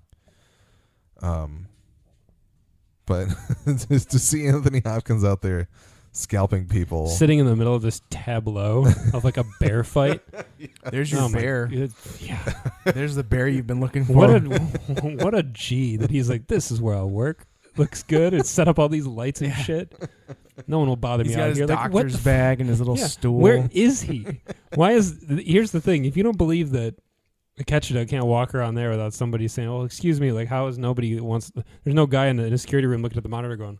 But just to see Anthony Hopkins out there scalping people, Sitting in the middle of this tableau of like a bear fight. There's your bear. Yeah. There's the bear you've been looking for. What a G that he's like, this is where I'll work. Looks good. It's set up all these lights and shit. No one will bother He's me got out his here. Like, what doctor's bag and his little stool. Where is he? Here's the thing. If you don't believe that Akecheta can't walk around there without somebody saying, "Oh, excuse me," like how is nobody wants? There's no guy in a security room looking at the monitor going,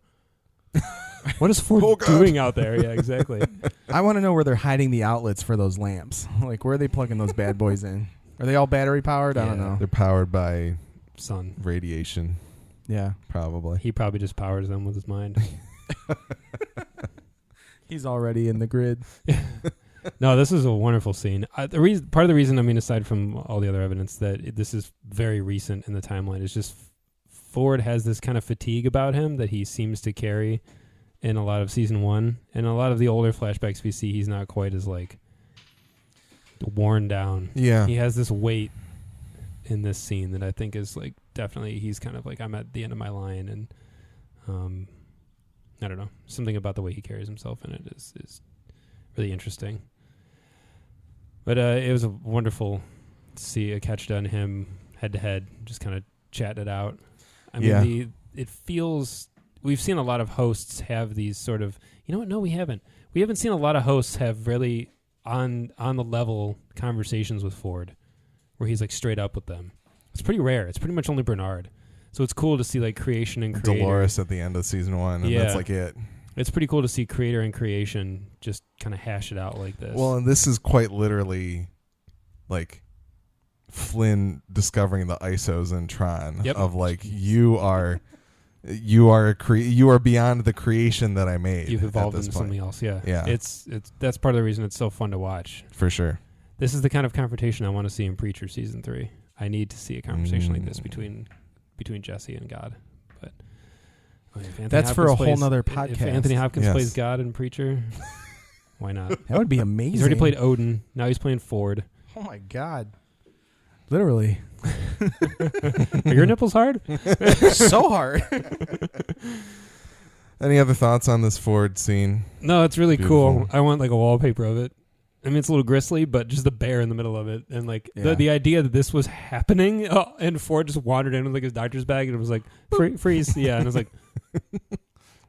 "What is Ford doing out there?" Yeah, exactly. I want to know where they're hiding the outlets for those lamps. Like, where are they plugging those bad boys in? Are they all battery powered? I don't know. they're powered by Sun. radiation, Yeah. probably. He probably just powers them with his mind. He's already in the grid. No, this is a wonderful scene. Part of the reason, I mean, aside from all the other evidence that this is very recent in the timeline, is just Ford has this kind of fatigue about him that he seems to carry in a lot of season 1, and a lot of the older flashbacks we see, he's not quite as like worn down. Yeah. He has this weight in this scene that I think is like definitely he's kind of like, I'm at the end of my line, and I don't know, something about the way he carries himself in it is really interesting. But it was wonderful to see Akecheta and him head to head, just kind of chat it out. I mean, it feels, we've seen a lot of hosts have these sort of, you know what? No, we haven't. We haven't seen a lot of hosts have really on the level conversations with Ford, where he's like straight up with them. It's pretty rare. It's pretty much only Bernard. So it's cool to see like creation and creator. Dolores at the end of season 1, and that's like it. It's pretty cool to see creator and creation just kind of hash it out like this. Well, and this is quite literally like Flynn discovering the ISOs in Tron. Yep. Of like, you are beyond the creation that I made. You've evolved at this into point. something else. Yeah. Yeah. It's that's part of the reason it's so fun to watch. For sure. This is the kind of confrontation I want to see in Preacher season 3. I need to see a conversation like this between Jesse and God. But That's for a whole nother podcast. If Anthony Hopkins plays God in Preacher, why not? That would be amazing. He's already played Odin. Now he's playing Ford. Oh my God. Literally. Are your nipples hard? So hard. Any other thoughts on this Ford scene? No, it's really Beautiful. cool. I want like a wallpaper of it. I mean, it's a little grisly, but just the bear in the middle of it, and like the idea that this was happening, and Ford just wandered in with like his doctor's bag, and it was like freeze, yeah, and I was like,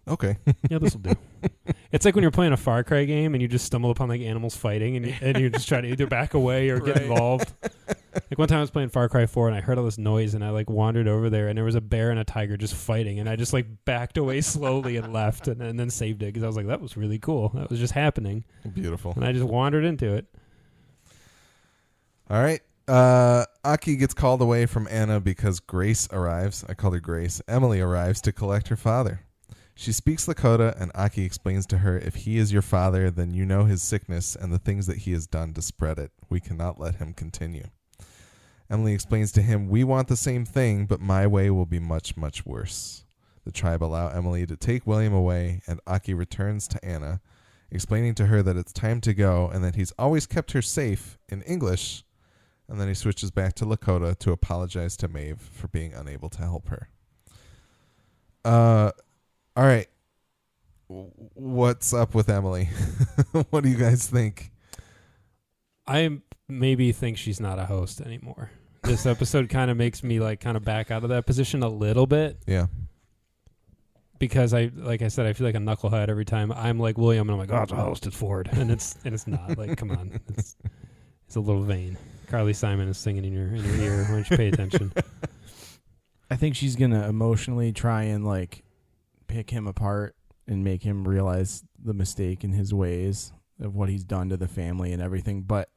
Okay. yeah, this will do. It's like when you're playing a Far Cry game and you just stumble upon like animals fighting, and you're just trying to either back away or get involved. Like one time I was playing Far Cry 4 and I heard all this noise and I like wandered over there and there was a bear and a tiger just fighting, and I just like backed away slowly and left and then saved it because I was like, that was really cool. That was just happening. Beautiful. And I just wandered into it. All right. Aki gets called away from Anna because Grace arrives. I called her Grace. Emily arrives to collect her father. She speaks Lakota, and Aki explains to her, if he is your father, then you know his sickness and the things that he has done to spread it. We cannot let him continue. Emily explains to him, we want the same thing, but my way will be much, much worse. The tribe allow Emily to take William away, and Aki returns to Anna, explaining to her that it's time to go and that he's always kept her safe in English, and then he switches back to Lakota to apologize to Maeve for being unable to help her. All right. What's up with Emily? What do you guys think? I maybe think she's not a host anymore. This episode kind of makes me kind of back out of that position a little bit. Yeah. Because like I said, I feel like a knucklehead every time I'm like William and I'm like, oh, it's a host, it's Ford. And it's not. Like, come on. It's a little vain. Carly Simon is singing in your ear. Why don't you pay attention? I think she's going to emotionally try and pick him apart and make him realize the mistake in his ways of what he's done to the family and everything. But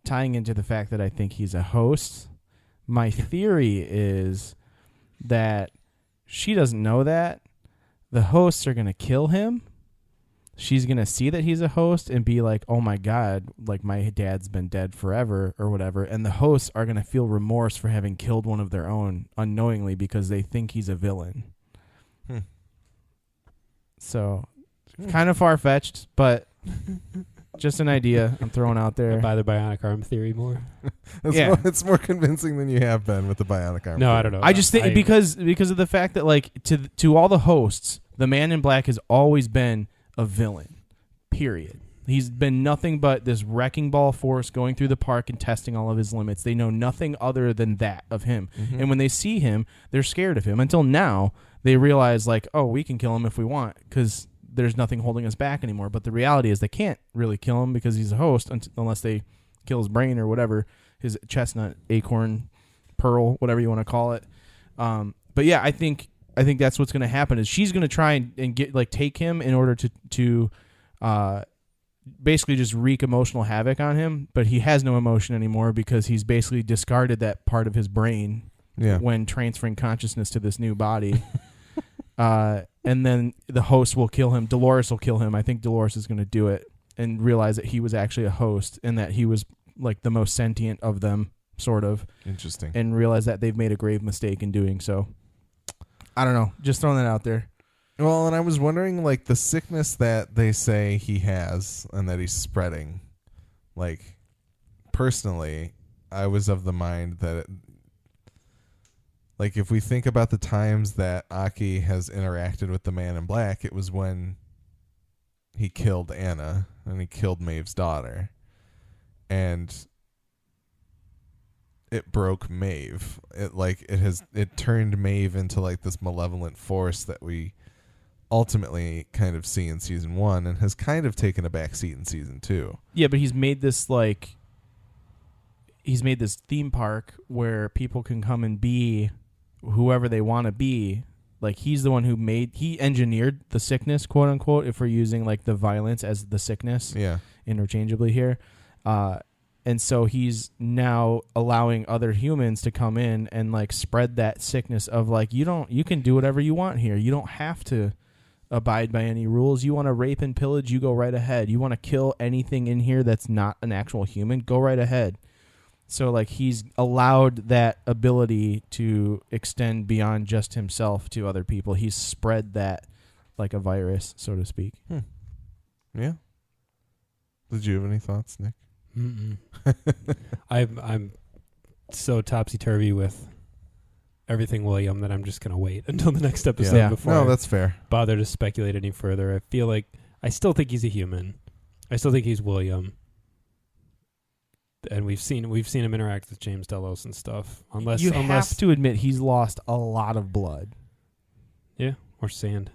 tying into the fact that I think he's a host, my theory is that she doesn't know that. The hosts are going to kill him. She's going to see that he's a host and be like, oh my God, my dad's been dead forever or whatever. And the hosts are going to feel remorse for having killed one of their own unknowingly because they think he's a villain. So, kind of far-fetched, but just an idea I'm throwing out there. Buy the bionic arm theory more. It's more convincing than you have been with the bionic arm. No, theory. I don't know. I just think because of the fact that to all the hosts, the Man in Black has always been a villain. Period. He's been nothing but this wrecking ball force going through the park and testing all of his limits. They know nothing other than that of him. Mm-hmm. And when they see him, they're scared of him. Until now, they realize oh, we can kill him if we want because there's nothing holding us back anymore. But the reality is they can't really kill him because he's a host unless they kill his brain or whatever, his chestnut, acorn, pearl, whatever you want to call it. But yeah, I think that's what's going to happen is she's going to try and get take him in order to basically just wreak emotional havoc on him. But he has no emotion anymore because he's basically discarded that part of his brain when transferring consciousness to this new body. And then the host will kill him. Dolores will kill him. I think Dolores is going to do it and realize that he was actually a host and that he was the most sentient of them, sort of. Interesting. And realize that they've made a grave mistake in doing so. I don't know. Just throwing that out there. Well, and I was wondering, the sickness that they say he has and that he's spreading, personally, I was of the mind that if we think about the times that Aki has interacted with the Man in Black, it was when he killed Anna and he killed Maeve's daughter. And it broke Maeve. It turned Maeve into this malevolent force that we ultimately kind of see in season 1 and has kind of taken a back seat in season 2. Yeah, but he's made this theme park where people can come and be whoever they want to be. He's the one who he engineered the sickness, quote unquote, if we're using the violence as the sickness interchangeably here. And so he's now allowing other humans to come in and spread that sickness of you can do whatever you want here. You don't have to abide by any rules. You want to rape and pillage, you go right ahead. You want to kill anything in here that's not an actual human, go right ahead. So he's allowed that ability to extend beyond just himself to other people. He's spread that like a virus, so to speak. Yeah. Did you have any thoughts, Nick? Mm-mm. I'm so topsy-turvy with everything William that I'm just going to wait until the next episode before that's fair. Bother to speculate any further. I feel I still think he's a human. I still think he's William. And we've seen him interact with James Delos and stuff. Unless have to admit he's lost a lot of blood. Yeah, or sand.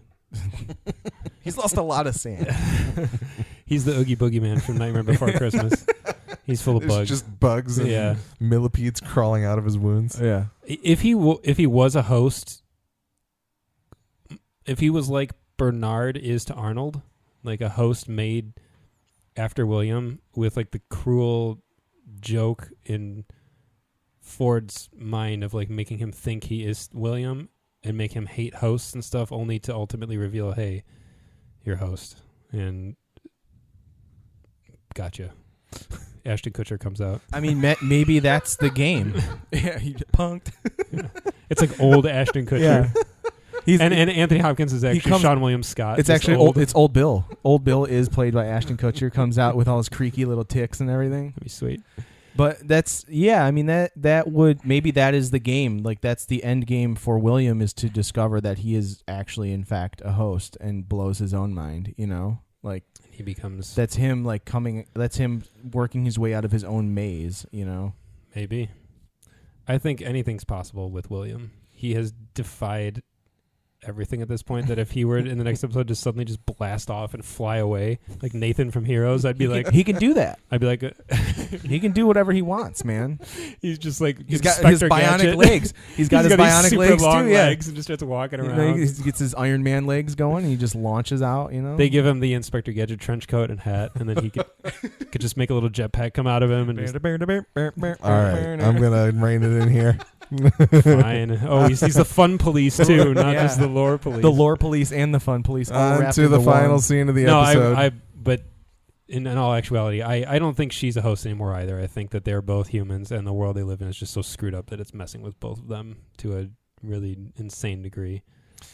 He's lost a lot of sand. He's the Oogie Boogie Man from Nightmare Before Christmas. He's full of bugs. Just bugs and millipedes crawling out of his wounds. Yeah. If he was a host, if he was like Bernard is to Arnold, a host made after William with the cruel joke in Ford's mind of making him think he is William and make him hate hosts and stuff, only to ultimately reveal, hey, you're a host. And gotcha. Ashton Kutcher comes out. I mean, maybe that's the game. Yeah, he punked. It's old Ashton Kutcher. Yeah. and Anthony Hopkins is actually Sean William Scott. It's actually old. It's Old Bill. Old Bill is played by Ashton Kutcher. Comes out with all his creaky little ticks and everything. That'd be sweet. But I mean that would maybe that is the game. Like that's the end game for William is to discover that he is actually in fact a host and blows his own mind. You know, like he becomes. That's him That's him working his way out of his own maze. You know, maybe. I think anything's possible with William. He has defied everything at this point, that if he were in the next episode to suddenly just blast off and fly away like Nathan from Heroes, I'd be like, he can do that. I'd be like, he can do whatever he wants, man. He's just like, he's got his bionic legs. He's got his bionic legs long too. Legs and just starts walking around. He gets his Iron Man legs going and he just launches out. You know, they give him the Inspector Gadget trench coat and hat, and then he could just make a little jetpack come out of him. And all right, I'm gonna rein it in here. Fine. Oh, he's the fun police too, not just the lore police. The lore police and the fun police. All on to the final scene of the episode. But in all actuality, I don't think she's a host anymore either. I think that they're both humans, and the world they live in is just so screwed up that it's messing with both of them to a really insane degree.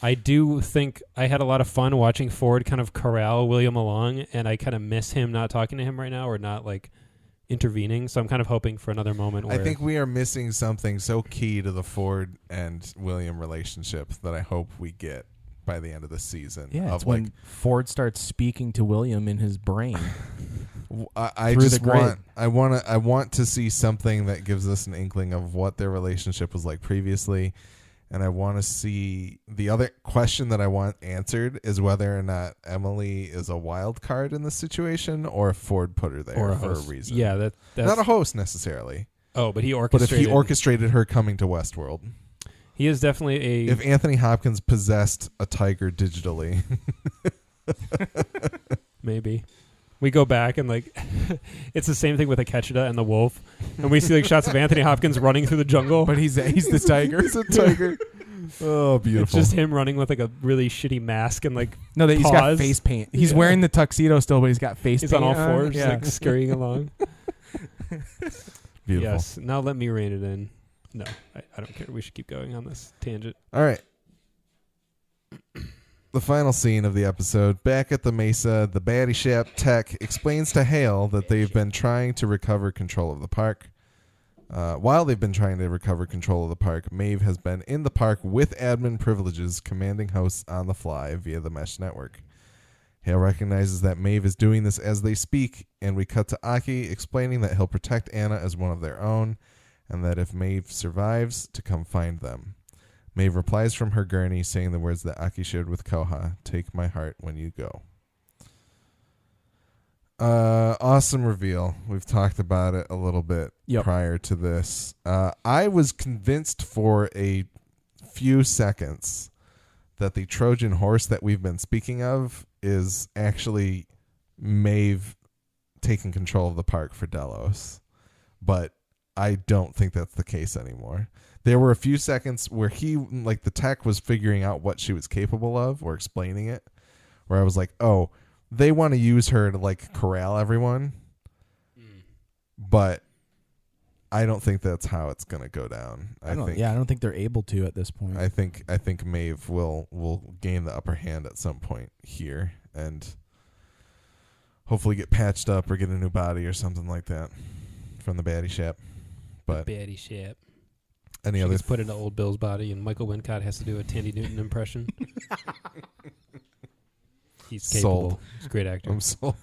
I do think I had a lot of fun watching Ford kind of corral William along, and I kind of miss him not talking to him right now, or not like intervening. So I'm kind of hoping for another moment where I think we are missing something so key to the Ford and William relationship that I hope we get by the end of the season. Yeah, it's when Ford starts speaking to William in his brain. I want to see something that gives us an inkling of what their relationship was like previously. And I want to see the other question that I want answered is whether or not Emily is a wild card in this situation, or if Ford put her there for a reason. Yeah, that's not a host necessarily. Oh, but he orchestrated. But if he orchestrated her coming to Westworld, he is definitely If Anthony Hopkins possessed a tiger digitally, maybe. We go back and like it's the same thing with Akecheta and the wolf, and we see like shots of Anthony Hopkins running through the jungle, but he's the tiger. He's a tiger. Oh, beautiful! It's just him running with like a really shitty mask and like he's got face paint. He's wearing the tuxedo still, but he's got face paint. He's on all fours, just like scurrying along. Beautiful. Yes. Now let me rein it in. No, I don't care. We should keep going on this tangent. All right. The final scene of the episode, back at the Mesa, the baddie shap tech explains to Hale that they've been trying to recover control of the park. While they've been trying to recover control of the park, Maeve has been in the park with admin privileges, commanding hosts on the fly via the mesh network. Hale recognizes that Maeve is doing this as they speak, and we cut to Aki explaining that he'll protect Anna as one of their own, and that if Maeve survives, to come find them. Maeve replies from her gurney, saying the words that Aki shared with Koha, "Take my heart when you go." Awesome reveal. We've talked about it a little bit prior to this. I was convinced for a few seconds that the Trojan horse that we've been speaking of is actually Maeve taking control of the park for Delos. But I don't think that's the case anymore. There were a few seconds where the tech was figuring out what she was capable of or explaining it, where I was like, oh, they want to use her to like corral everyone. But I don't think that's how it's going to go down. I don't think they're able to at this point. I think Maeve will gain the upper hand at some point here and hopefully get patched up or get a new body or something like that from the baddie shap. But baddie shap. Any other? Put into Old Bill's body, and Michael Wincott has to do a Tandy Newton impression. He's capable. Sold. He's a great actor. I'm sold.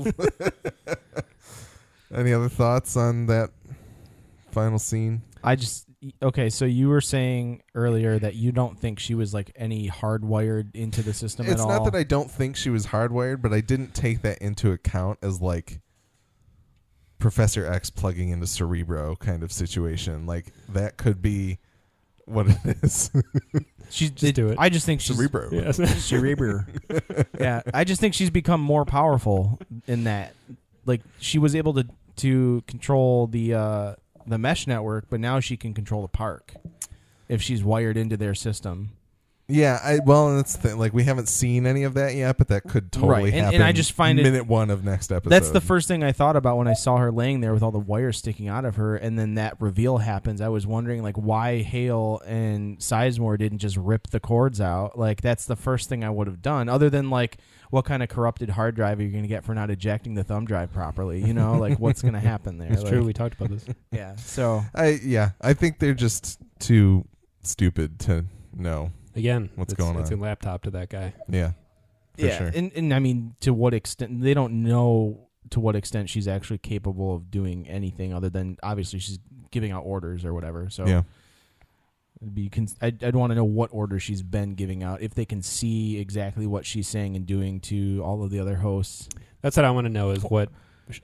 Any other thoughts on that final scene? So you were saying earlier that you don't think she was like any hardwired into the system at all. It's not that I don't think she was hardwired, but I didn't take that into account as like Professor X plugging into Cerebro kind of situation. Like that could be what it is. Do it. I just think she's Cerebro. Yes. Cerebro. Yeah, I just think she's become more powerful in that. Like she was able to control the mesh network, but now she can control the park if she's wired into their system. Yeah, well, that's the thing. Like, we haven't seen any of that yet, but that could totally happen. And I just find minute one of next episode. That's the first thing I thought about when I saw her laying there with all the wires sticking out of her, and then that reveal happens. I was wondering, like, why Hale and Sizemore didn't just rip the cords out. Like, that's the first thing I would have done, other than, like, what kind of corrupted hard drive are you going to get for not ejecting the thumb drive properly? You know, like, what's going to happen there? It's like, true. We talked about this. Yeah. So I think they're just too stupid to know. Again, what's going on? It's a laptop to that guy. Yeah. Sure. And I mean, to what extent they don't know to what extent she's actually capable of doing anything other than obviously she's giving out orders or whatever. So yeah. I'd want to know what orders she's been giving out, if they can see exactly what she's saying and doing to all of the other hosts. That's what I want to know, is what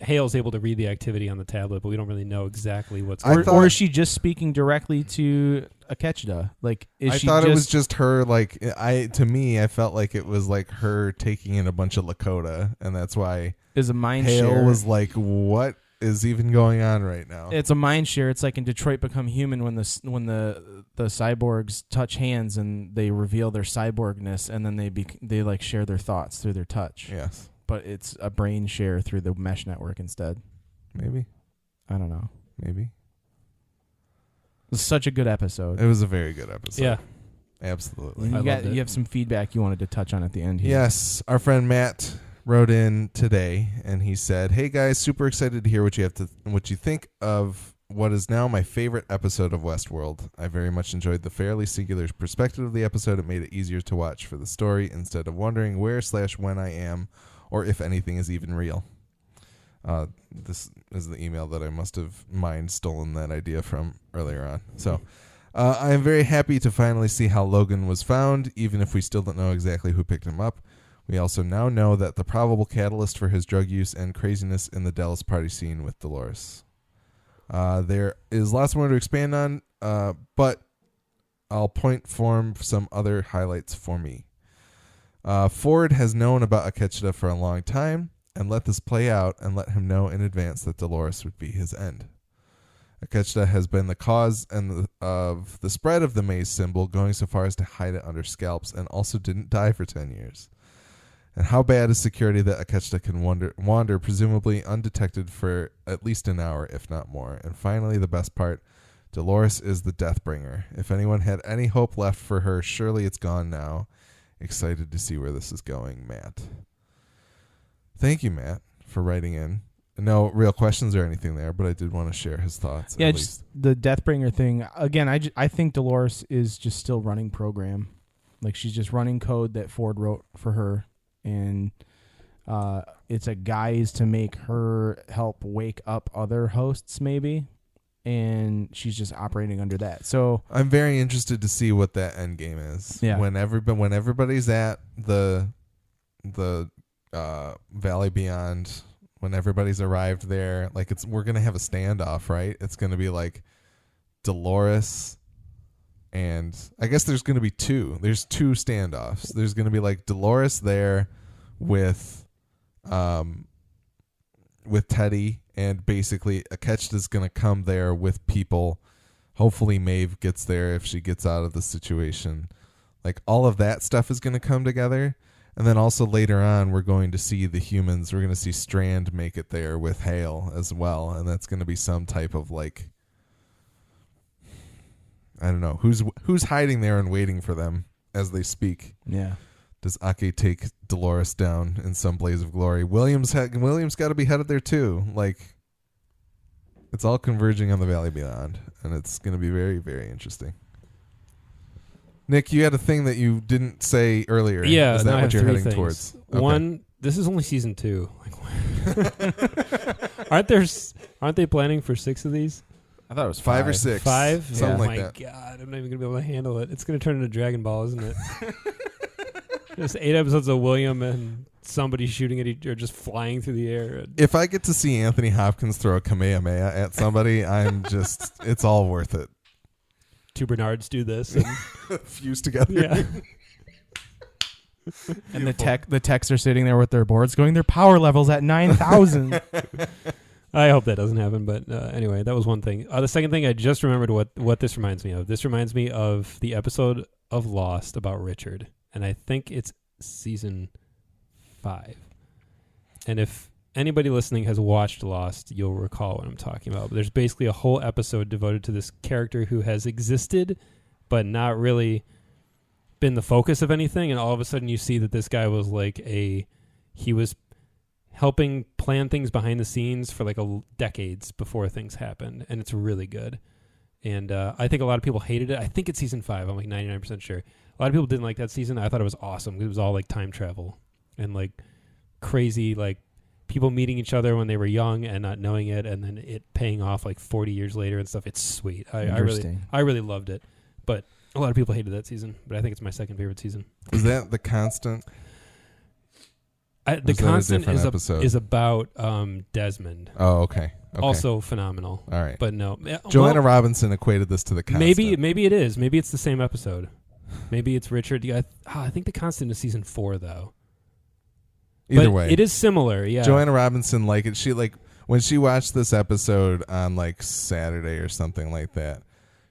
Hale's able to read the activity on the tablet, but we don't really know exactly what's going on. Or is she just speaking directly to Akecheta? Like, I thought it was just her. Like, to me, I felt like it was like her taking in a bunch of Lakota, and that's why is a mind Hale share. was like, "What is even going on right now?" It's a mind share. It's like in Detroit Become Human when the cyborgs touch hands and they reveal their cyborgness, and then they like share their thoughts through their touch. Yes. But it's a brain share through the mesh network instead. Maybe. I don't know. Maybe. It was such a good episode. It was a very good episode. Yeah. Absolutely. You have some feedback you wanted to touch on at the end here. Yes. Our friend Matt wrote in today, and he said, "Hey guys, super excited to hear what you think of what is now my favorite episode of Westworld. I very much enjoyed the fairly singular perspective of the episode. It made it easier to watch for the story instead of wondering where/when I am, or if anything is even real." This is the email that I must have stolen that idea from earlier on. So I am very happy to finally see how Logan was found, even if we still don't know exactly who picked him up. We also now know that the probable catalyst for his drug use and craziness in the Dallas party scene with Dolores. There is lots more to expand on, but I'll point form some other highlights for me. Ford has known about Akecheta for a long time and let this play out and let him know in advance that Dolores would be his end. Akecheta has been the cause of the spread of the maze symbol, going so far as to hide it under scalps, and also didn't die for 10 years. And how bad is security that Akecheta can wander presumably undetected for at least an hour, if not more? And finally, the best part, Dolores is the Deathbringer. If anyone had any hope left for her, surely it's gone now. Excited to see where this is going, Matt. Thank you, Matt, for writing in. No real questions or anything there, but I did want to share his thoughts. Yeah, just the Deathbringer thing. Again, I think Dolores is just still running program. Like, she's just running code that Ford wrote for her. And it's a guise to make her help wake up other hosts, maybe. And she's just operating under that. So I'm very interested to see what that end game is. Yeah. When everybody's at the Valley Beyond, when everybody's arrived there, like we're gonna have a standoff, right? It's gonna be like Dolores, and I guess there's gonna be two. There's two standoffs. There's gonna be like Dolores there with Teddy, and basically Akecheta's gonna come there with people. Hopefully Maeve gets there if she gets out of the situation. Like, all of that stuff is gonna come together. And then also later on, we're going to see the humans. We're going to see Strand make it there with Hale as well. And that's going to be some type of, like, I don't know. Who's hiding there and waiting for them as they speak? Yeah. Does Ake take Dolores down in some blaze of glory? Williams got to be headed there too. Like, it's all converging on the Valley Beyond. And it's going to be very, very interesting. Nick, you had a thing that you didn't say earlier. Yeah, is that what you're heading things. towards? Okay. One, this is only season 2. Like, aren't they planning for 6 of these? I thought it was 5 or 6. 5? Something like that. Oh my God, I'm not even gonna be able to handle it. It's gonna turn into Dragon Ball, isn't it? Just 8 episodes of William and somebody shooting at each or just flying through the air. If I get to see Anthony Hopkins throw a Kamehameha at somebody, it's all worth it. 2 Bernards do this and fuse together. Yeah. And the techs are sitting there with their boards going, their power level's at 9,000. I hope that doesn't happen, but anyway, that was one thing. The second thing, I just remembered what this reminds me of. This reminds me of the episode of Lost about Richard, and I think it's season 5. And if anybody listening has watched Lost, you'll recall what I'm talking about. But there's basically a whole episode devoted to this character who has existed, but not really been the focus of anything. And all of a sudden you see that this guy was like he was helping plan things behind the scenes for like decades before things happened. And it's really good. And I think a lot of people hated it. I think it's season 5. I'm like 99% sure. A lot of people didn't like that season. I thought it was awesome. It was all like time travel and like crazy, like people meeting each other when they were young and not knowing it, and then it paying off like 40 years later and stuff. It's sweet. I really loved it. But a lot of people hated that season, but I think it's my second favorite season. Is that The Constant? The Constant is about Desmond. Oh, okay. Also phenomenal. All right. But no. Joanna Robinson equated this to The Constant. Maybe it is. Maybe it's the same episode. Maybe it's Richard. I think The Constant is season 4, though. Either way. It is similar, yeah. Joanna Robinson, like it. She when she watched this episode on like Saturday or something like that,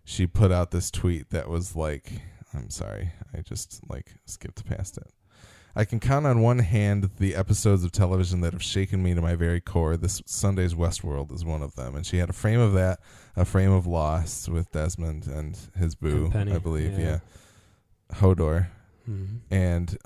she put out this tweet that was like, I'm sorry, I just like skipped past it. I can count on one hand the episodes of television that have shaken me to my very core. This Sunday's Westworld is one of them. And she had a frame of that, a frame of Lost with Desmond and his boo, and Penny, I believe, yeah. Hodor, and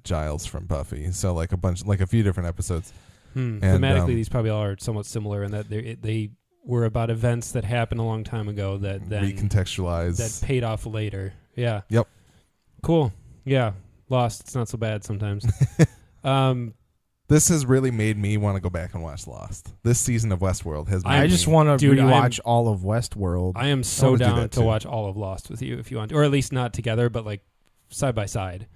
Giles from Buffy. So like a few different episodes. And, thematically, these probably all are somewhat similar in that they were about events that happened a long time ago that then recontextualized, that paid off later. Yeah. Yep. Cool. Yeah. Lost. It's not so bad sometimes. This has really made me want to go back and watch Lost. This season of Westworld has made I just want to rewatch all of Westworld. I am so down to watch all of Lost with you if you want, or at least not together, but like side by side.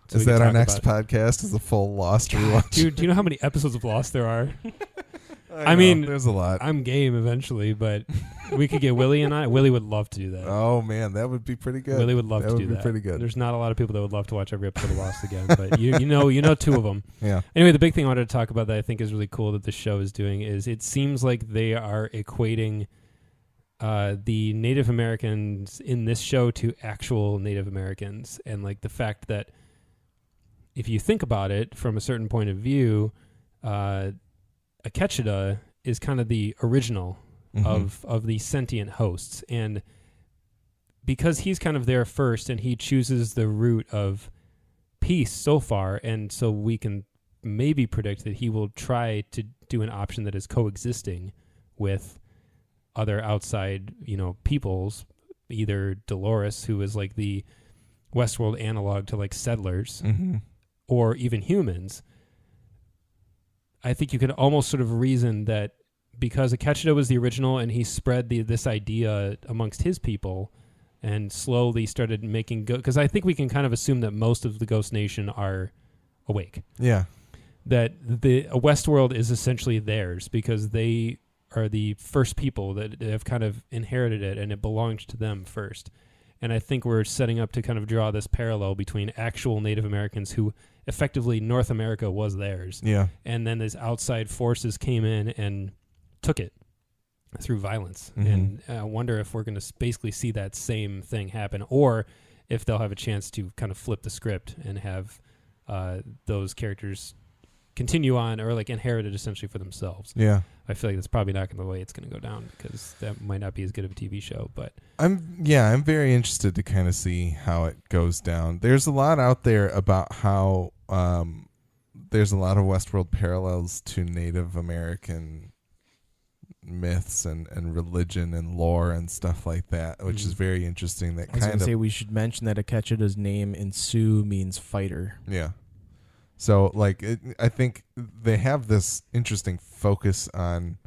So is that our next podcast? Is a full Lost rewatch? Dude, do you know how many episodes of Lost there are? I mean, there's a lot. I'm game eventually, but we could get Willie and I. Willie would love to do that. Oh man, that would be pretty good. Willie would love to do that. That would be pretty good. There's not a lot of people that would love to watch every episode of Lost again, but you know two of them. Yeah. Anyway, the big thing I wanted to talk about that I think is really cool that this show is doing is it seems like they are equating the Native Americans in this show to actual Native Americans, and like the fact that if you think about it from a certain point of view, Akecheta is kind of the original of the sentient hosts. And because he's kind of there first and he chooses the route of peace so far, and so we can maybe predict that he will try to do an option that is coexisting with other outside, peoples, either Dolores, who is like the Westworld analog to like settlers, or even humans. I think you could almost sort of reason that because Akecheta was the original and he spread this idea amongst his people and slowly started making because I think we can kind of assume that most of the Ghost Nation are awake. Yeah. That the Westworld is essentially theirs because they are the first people that have kind of inherited it and it belonged to them first. And I think we're setting up to kind of draw this parallel between actual Native Americans who effectively North America was theirs. Yeah. And then these outside forces came in and took it through violence. And I wonder if we're going to basically see that same thing happen, or if they'll have a chance to kind of flip the script and have those characters continue on or like inherit it essentially for themselves. Yeah. I feel like that's probably not the way it's going to go down because that might not be as good of a TV show. But I'm very interested to kind of see how it goes down. There's a lot out there about how there's a lot of Westworld parallels to Native American myths and religion and lore and stuff like that, which is very interesting. That I was going to say we should mention that Akecheta's name in Sioux means fighter. Yeah. So, I think they have this interesting focus on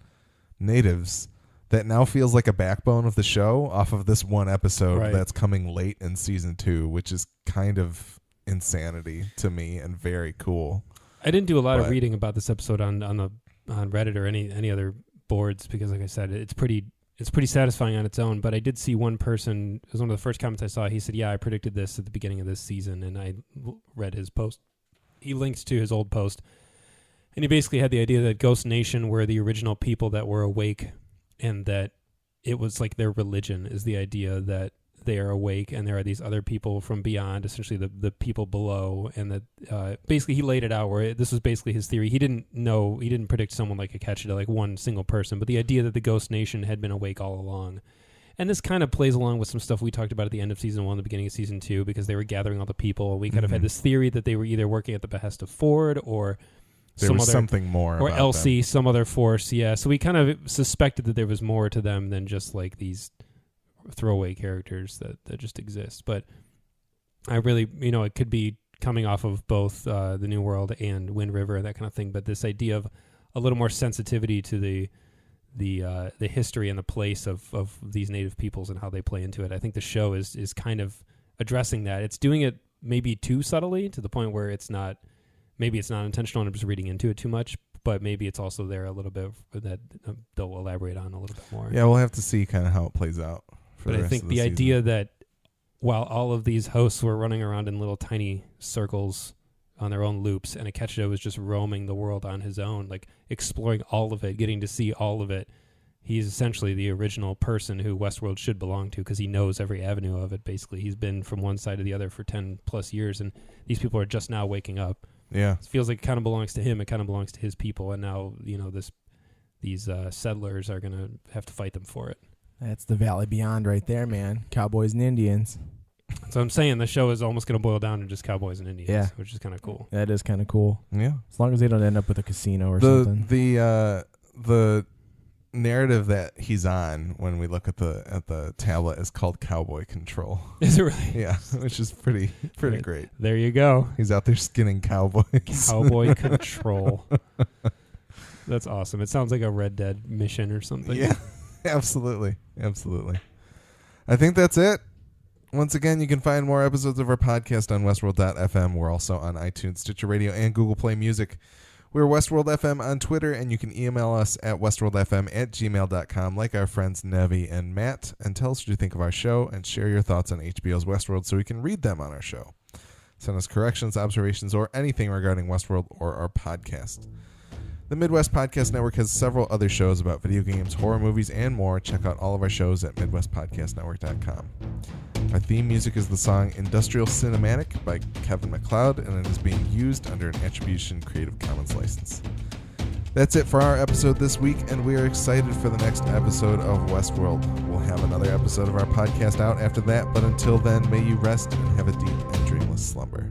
natives that now feels like a backbone of the show off of this one episode that's coming late in season 2, which is kind of insanity to me and very cool. I didn't do a lot of reading about this episode on Reddit or any other boards because, like I said, it's pretty satisfying on its own. But I did see one person. It was one of the first comments I saw. He said, "Yeah, I predicted this at the beginning of this season," and I read his post. He linked to his old post, and he basically had the idea that Ghost Nation were the original people that were awake, and that it was like their religion is the idea that they are awake and there are these other people from beyond, essentially the people below, and that basically he laid it out where this was basically his theory. He didn't predict someone like Akecheta, like one single person, but the idea that the Ghost Nation had been awake all along. And this kind of plays along with some stuff we talked about at the end of season 1, the beginning of season 2, because they were gathering all the people. We kind of had this theory that they were either working at the behest of Ford or there was something more, or about Elsie, them. Some other force. Yeah, so we kind of suspected that there was more to them than just like these throwaway characters that just exist. But I really, it could be coming off of both the New World and Wind River and that kind of thing. But this idea of a little more sensitivity to the history and the place of these native peoples and how they play into it. I think the show is kind of addressing that. It's doing it maybe too subtly to the point where maybe it's not intentional and I'm just reading into it too much, but maybe it's also there a little bit that they'll elaborate on a little bit more. Yeah, we'll have to see kind of how it plays out. But I think the idea that while all of these hosts were running around in little tiny circles on their own loops, and Akecheta was just roaming the world on his own, like exploring all of it, getting to see all of it. He's essentially the original person who Westworld should belong to because he knows every avenue of it, basically. He's been from one side to the other for 10 plus years, and these people are just now waking up. Yeah. It feels like it kind of belongs to him. It kind of belongs to his people, and now, these settlers are going to have to fight them for it. That's the Valley Beyond right there, man. Cowboys and Indians. So I'm saying the show is almost going to boil down to just cowboys and Indians, which is kind of cool. That is kind of cool. Yeah. As long as they don't end up with a casino or something. The narrative that he's on when we look at the tablet is called Cowboy Control. Is it really? Yeah, which is pretty great. There you go. He's out there skinning cowboys. Cowboy Control. That's awesome. It sounds like a Red Dead mission or something. Yeah. Absolutely. I think that's it. Once again, you can find more episodes of our podcast on westworld.fm. We're also on iTunes, Stitcher Radio, and Google Play Music. We're Westworld FM on Twitter, and you can email us at westworldfm@gmail.com like our friends Nevi and Matt, and tell us what you think of our show and share your thoughts on HBO's Westworld so we can read them on our show. Send us corrections, observations, or anything regarding Westworld or our podcast. The Midwest Podcast Network has several other shows about video games, horror movies, and more. Check out all of our shows at MidwestPodcastNetwork.com. Our theme music is the song Industrial Cinematic by Kevin MacLeod, and it is being used under an Attribution Creative Commons license. That's it for our episode this week, and we are excited for the next episode of Westworld. We'll have another episode of our podcast out after that, but until then, may you rest and have a deep and dreamless slumber.